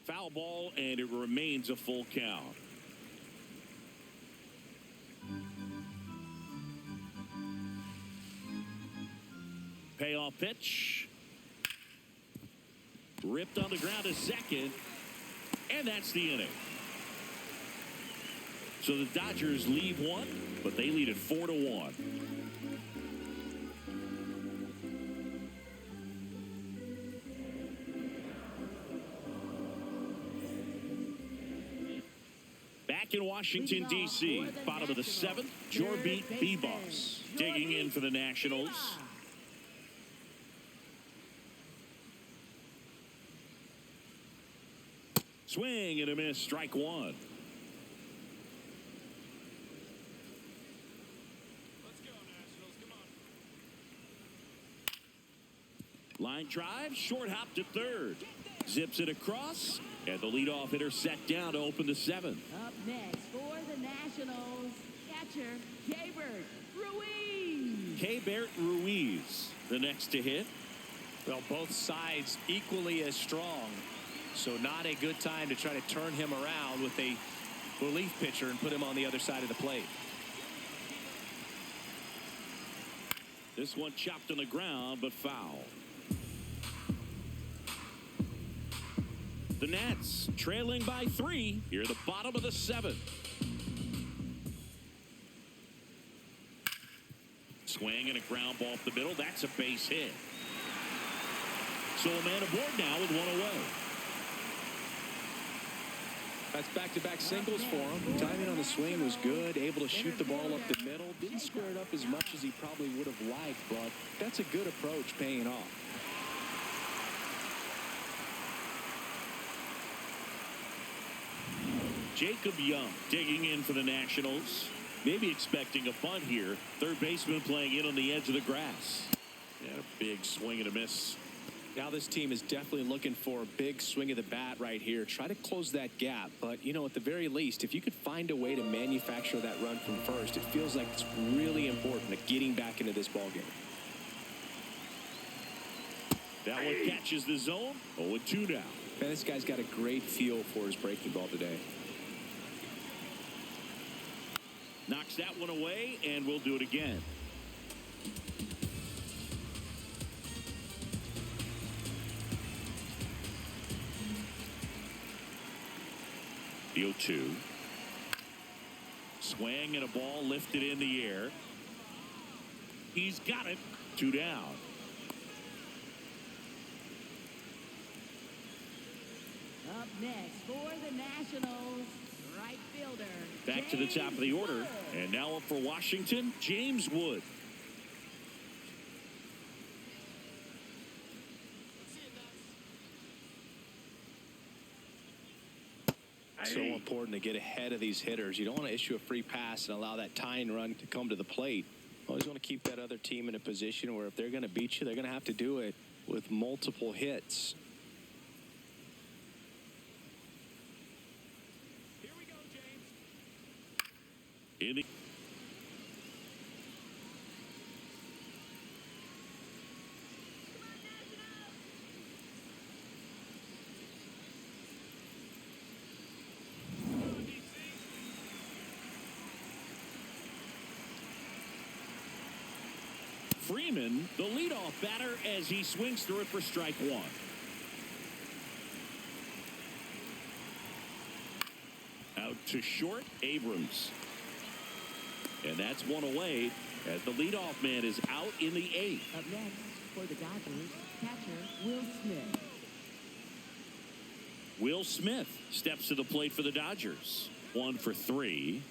Foul ball, and it remains a full count. Payoff pitch. Ripped on the ground to second, and that's the inning. So the Dodgers leave one, but they lead it 4-1. Back in Washington, D.C., bottom of the 7th, Jorbeat Bebos digging in for the Nationals. Swing and a miss, strike 1. Let's go, Nationals. Come on. Line drive, short hop to third. Zips it across, and the leadoff hitter set down to open the 7th. Up next for the Nationals, catcher Keibert Ruiz. Keibert Ruiz, the next to hit. Well, both sides equally as strong. So not a good time to try to turn him around with a relief pitcher and put him on the other side of the plate. This one chopped on the ground, but foul. The Nats trailing by 3 here at the bottom of the 7th. Swing and a ground ball up the middle. That's a base hit. So a man aboard now with 1 away. That's back-to-back singles for him. Timing on the swing was good. Able to shoot the ball up the middle. Didn't square it up as much as he probably would have liked, but that's a good approach paying off. Jacob Young digging in for the Nationals. Maybe expecting a bunt here. Third baseman playing in on the edge of the grass. And a big swing and a miss. Now this team is definitely looking for a big swing of the bat right here. Try to close that gap. But, you know, at the very least, if you could find a way to manufacture that run from first, it feels like it's really important to getting back into this ballgame. That one catches the zone. 0-2 now. Man, this guy's got a great feel for his breaking ball today. Knocks that one away, and we'll do it again. The 0-2. Swing and a ball lifted in the air. He's got it. 2 down. Up next for the Nationals, right fielder. Back to the top of the order. And now up for Washington, James Wood. So important to get ahead of these hitters. You don't want to issue a free pass and allow that tying run to come to the plate. Always want to keep that other team in a position where if they're going to beat you, they're going to have to do it with multiple hits. Here we go, James. Freeman, the leadoff batter, as he swings through it for strike 1. Out to short, Abrams. And that's one away as the leadoff man is out in the 8th. Up next for the Dodgers, catcher Will Smith. Will Smith steps to the plate for the Dodgers. 1 for 3.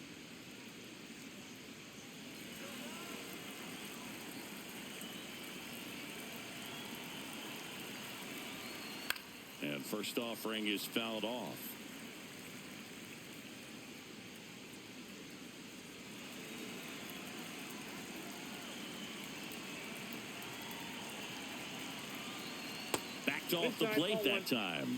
And first offering is fouled off. Backed off the plate that time.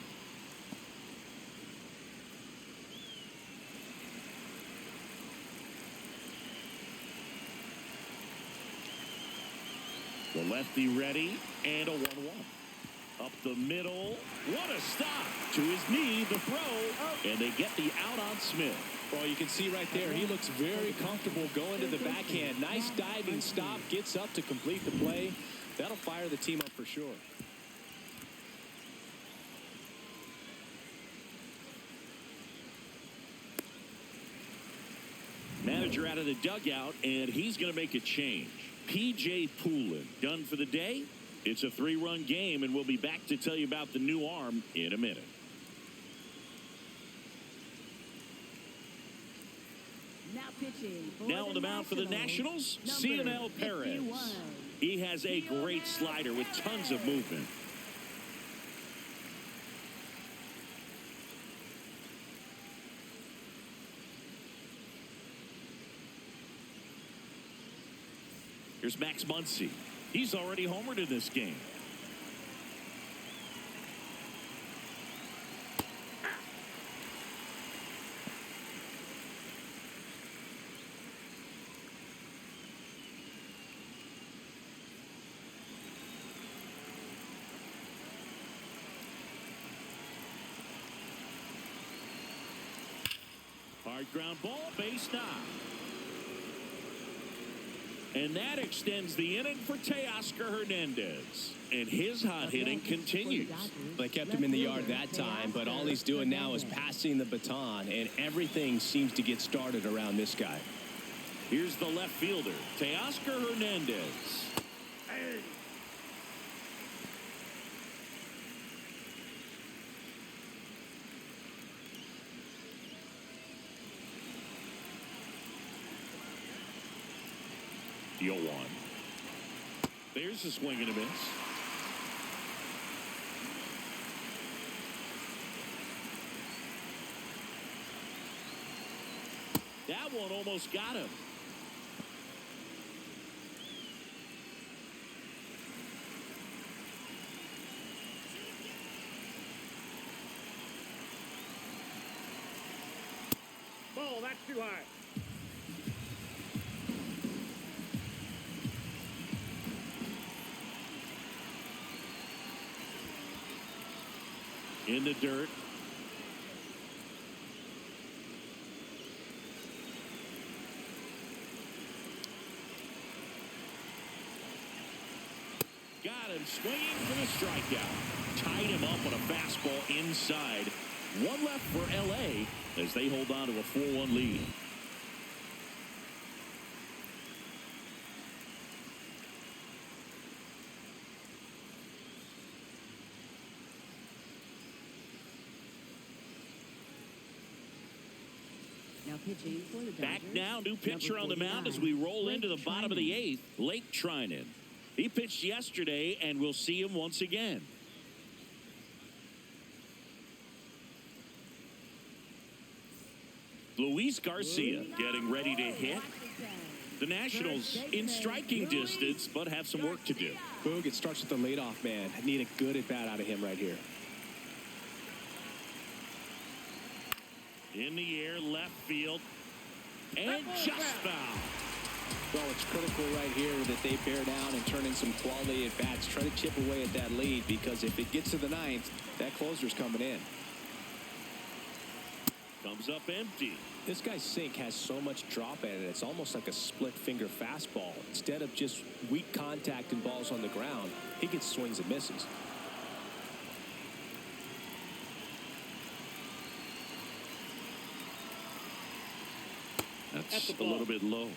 The lefty ready and a 1-1. Up the middle. What a stop. To his knee, the throw. And they get the out on Smith. Well, you can see right there, he looks very comfortable going to the backhand. Nice diving stop. Gets up to complete the play. That'll fire the team up for sure. Manager out of the dugout, and he's going to make a change. P.J. Poulin done for the day. It's a 3-run game, and we'll be back to tell you about the new arm in a minute. Now pitching. Now on the mound for the Nationals, CNL Perez. He has a great slider with tons of movement. Here's Max Muncy. He's already homered in this game. Hard ground ball, base knock. And that extends the inning for Teoscar Hernandez. And his hot hitting continues. They kept him in the yard that time, but all he's doing now is passing the baton, and everything seems to get started around this guy. Here's the left fielder, Teoscar Hernandez. The 0-1. There's a swing and a miss. That one almost got him. Ball, that's too high. In the dirt. Got him swinging for the strikeout. Tied him up on a fastball inside. One left for L.A. as they hold on to a 4-1 lead. Now pitching for the Dodgers. Back now, new pitcher on the mound as we roll into the bottom of the 8th, Blake Trinan. He pitched yesterday, and we'll see him once again. Luis Garcia getting ready to hit. The Nationals in striking distance, but have some work to do. Boog, it starts with the leadoff man. I need a good at-bat out of him right here. In the air, left field, and just foul. Well, it's critical right here that they bear down and turn in some quality at-bats. Try to chip away at that lead, because if it gets to the 9th, that closer's coming in. Comes up empty. This guy's sink has so much drop in it. It's almost like a split-finger fastball. Instead of just weak contact and balls on the ground, he gets swings and misses. That's a little bit low.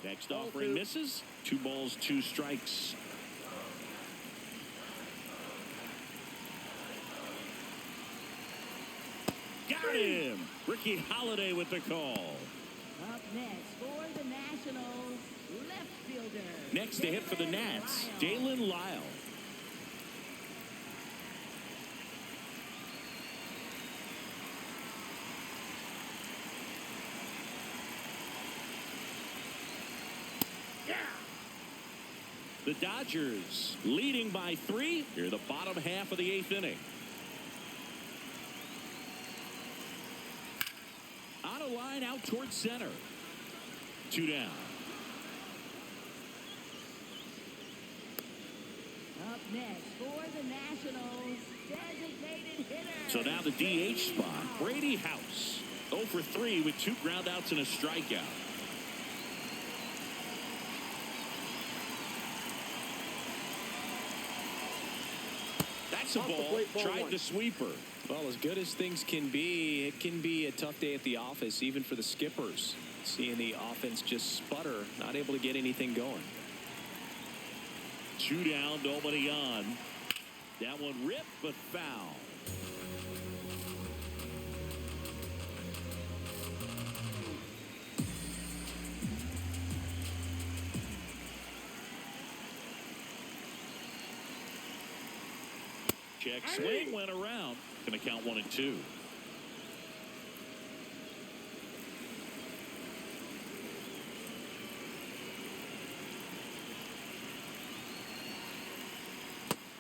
Next offering misses. 2 balls, 2 strikes. Got him. Ricky Holiday with the call. Up next for the Nationals, left fielder. Next to hit for the Nats, Dalen Lyle. The Dodgers leading by 3 here in the bottom half of the 8th inning. On a line out towards center. 2 down. Up next for the Nationals, designated hitter. So now the DH spot, Brady House. 0 for 3 with 2 groundouts and a strikeout. That's a ball. Tried the sweeper. Well, as good as things can be, it can be a tough day at the office, even for the skippers. Seeing the offense just sputter, not able to get anything going. 2 down, nobody on. That one ripped, but foul. Check swing, went around. Going to count 1 and 2.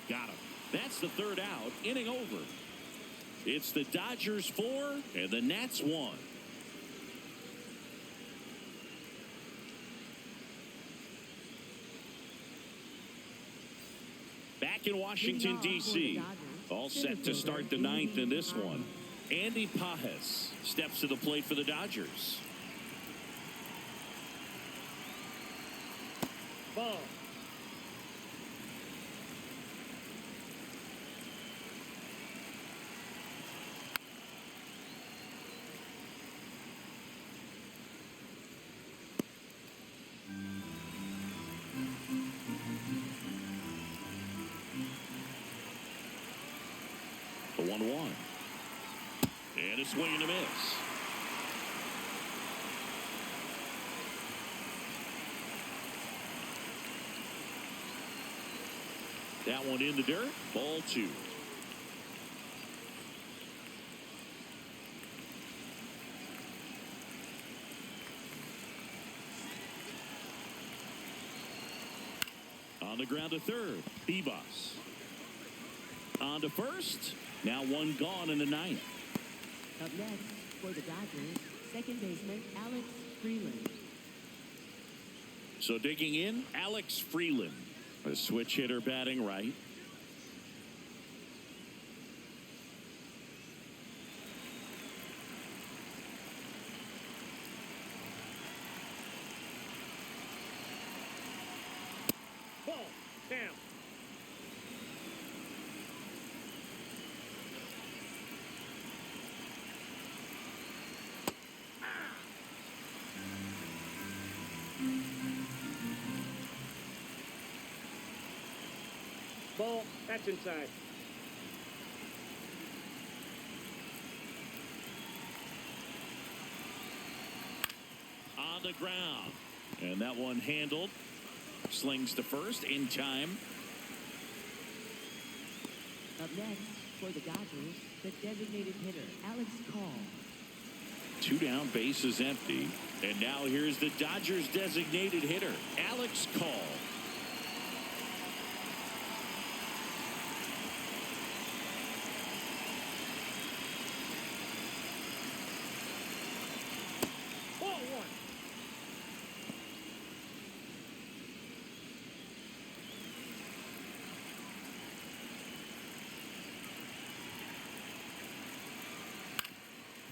Got him. That's the 3rd out. Inning over. It's the Dodgers 4 and the Nats 1. Back in Washington, D.C. All set to start the 9th in this one. Andy Pajes steps to the plate for the Dodgers. Ball. The 1-1. And a swing and a miss. That one in the dirt. Ball 2. On the ground to third. Bebas. On to first. Now 1 gone in the 9th. Up next for the Dodgers, second baseman Alex Freeland. So digging in, Alex Freeland, a switch hitter batting right. count. Ball, that's inside. On the ground. And that one handled. Slings to first in time. Up next for the Dodgers, the designated hitter, Alex Call. 2 down, bases empty. And now here's the Dodgers designated hitter, Alex Call. Ball one.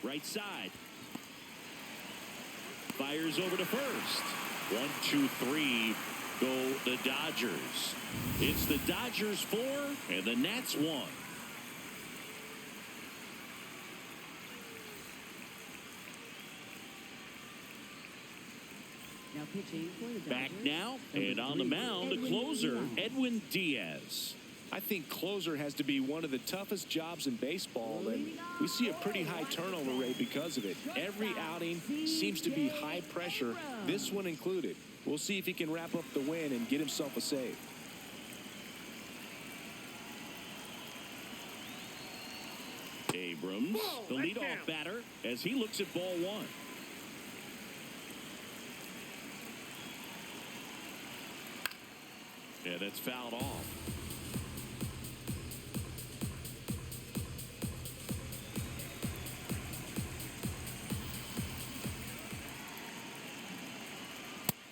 Right side. Fires over to first. 1, 2, 3 go the Dodgers. It's the Dodgers 4 and the Nats 1. Now pitching for the Dodgers. Back now and on the mound, the closer, Edwin Diaz. I think closer has to be one of the toughest jobs in baseball, and we see a pretty high turnover rate because of it. Every outing seems to be high pressure, this one included. We'll see if he can wrap up the win and get himself a save. Abrams, the leadoff batter, as he looks at ball one. Yeah, that's fouled off.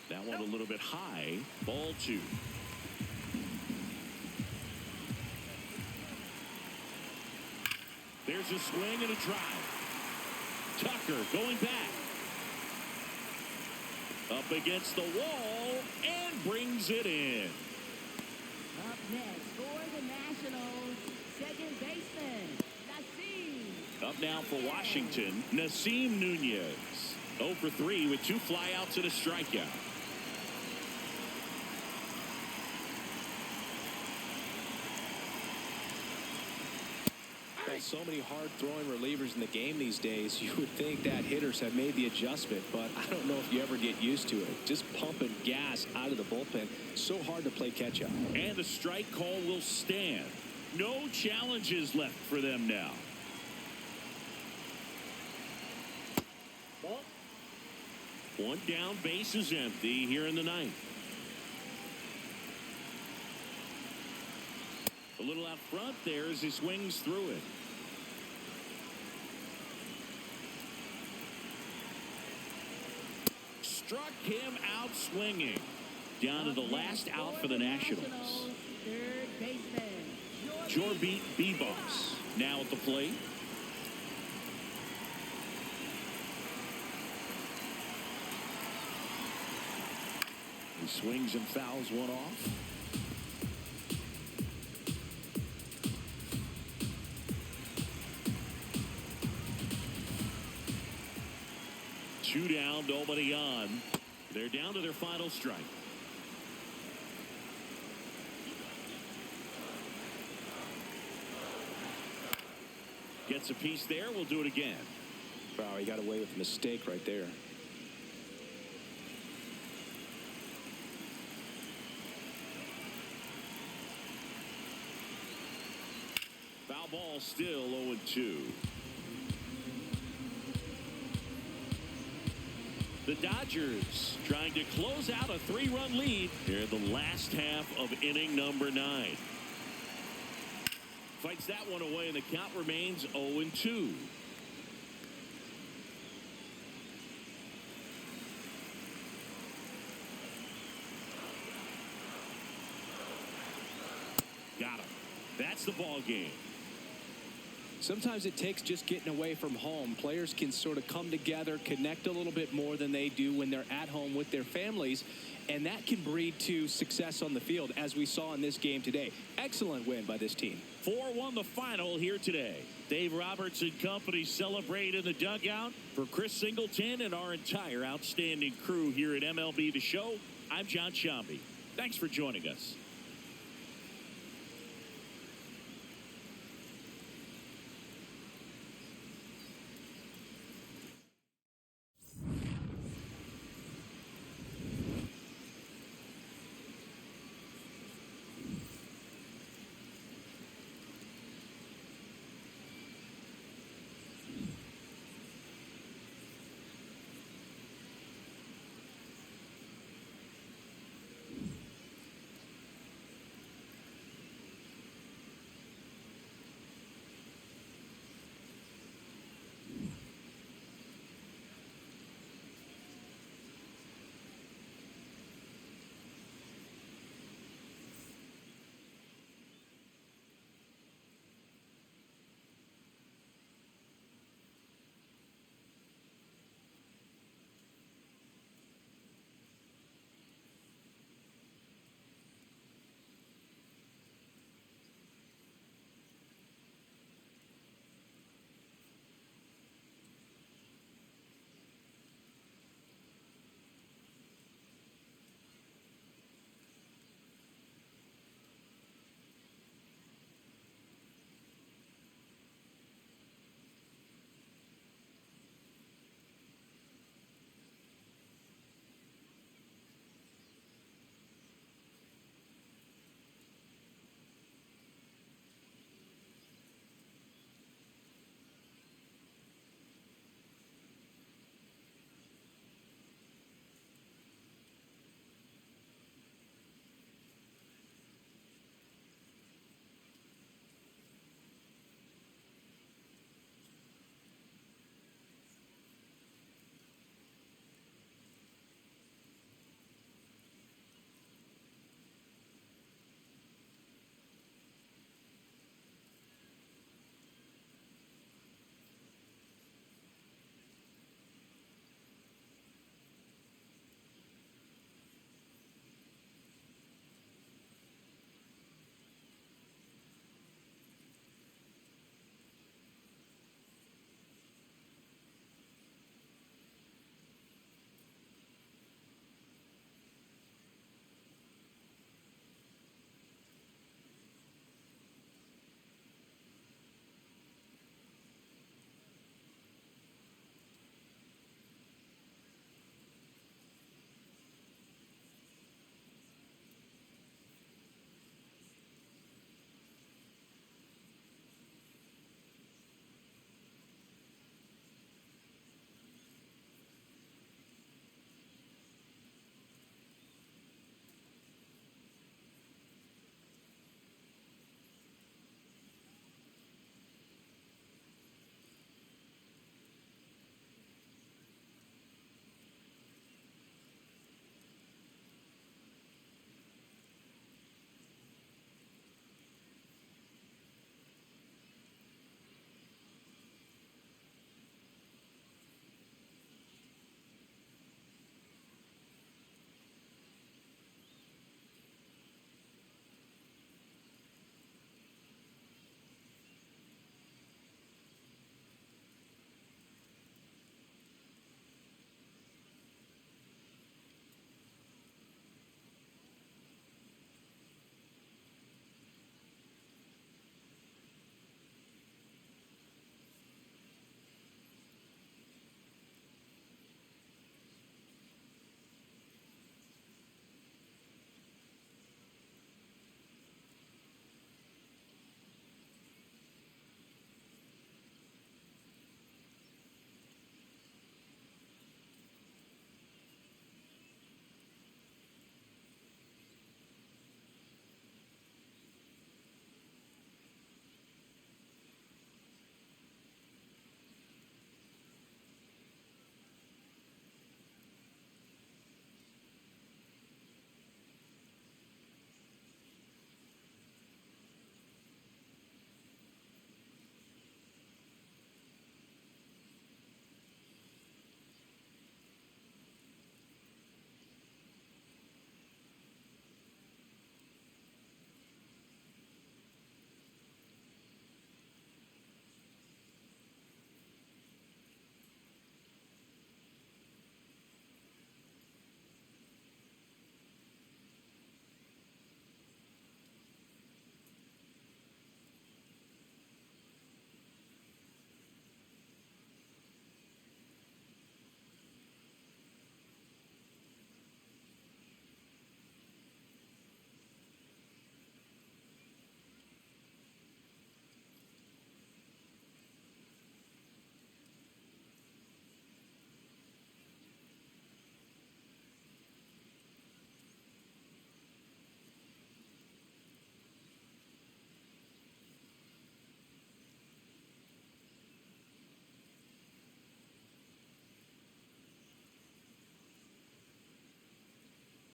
That one a little bit high. Ball 2. There's a swing and a drive. Tucker going back. Up against the wall and brings it in. Up next for the Nationals, second baseman, Nasim. Up now for Washington, Nasim Nunez. 0 for 3 with 2 flyouts and a strikeout. Well, so many hard-throwing relievers in the game these days, you would think that hitters have made the adjustment, but I don't know if you ever get used to it. Just pumping gas out of the bullpen, so hard to play catch-up. And the strike call will stand. No challenges left for them now. Ball. 1 down, base is empty here in the 9th. A little out front there as he swings through it. Struck him out swinging. Down to the last out for the Nationals. Third baseman, Jorbeat Bebos now at the plate. He swings and fouls one off. Two down, nobody on. They're down to their final strike. Gets a piece there. We'll do it again. Wow, he got away with a mistake right there. Foul ball still 0-2. The Dodgers trying to close out a 3-run lead here in the last half of inning number 9. Fights that one away, and the count remains 0-2. Got him. That's the ball game. Sometimes it takes just getting away from home. Players can sort of come together, connect a little bit more than they do when they're at home with their families, and that can breed to success on the field, as we saw in this game today. Excellent win by this team. 4-1 the final here today. Dave Roberts and company celebrate in the dugout. For Chris Singleton and our entire outstanding crew here at MLB The Show, I'm John Shambi. Thanks for joining us.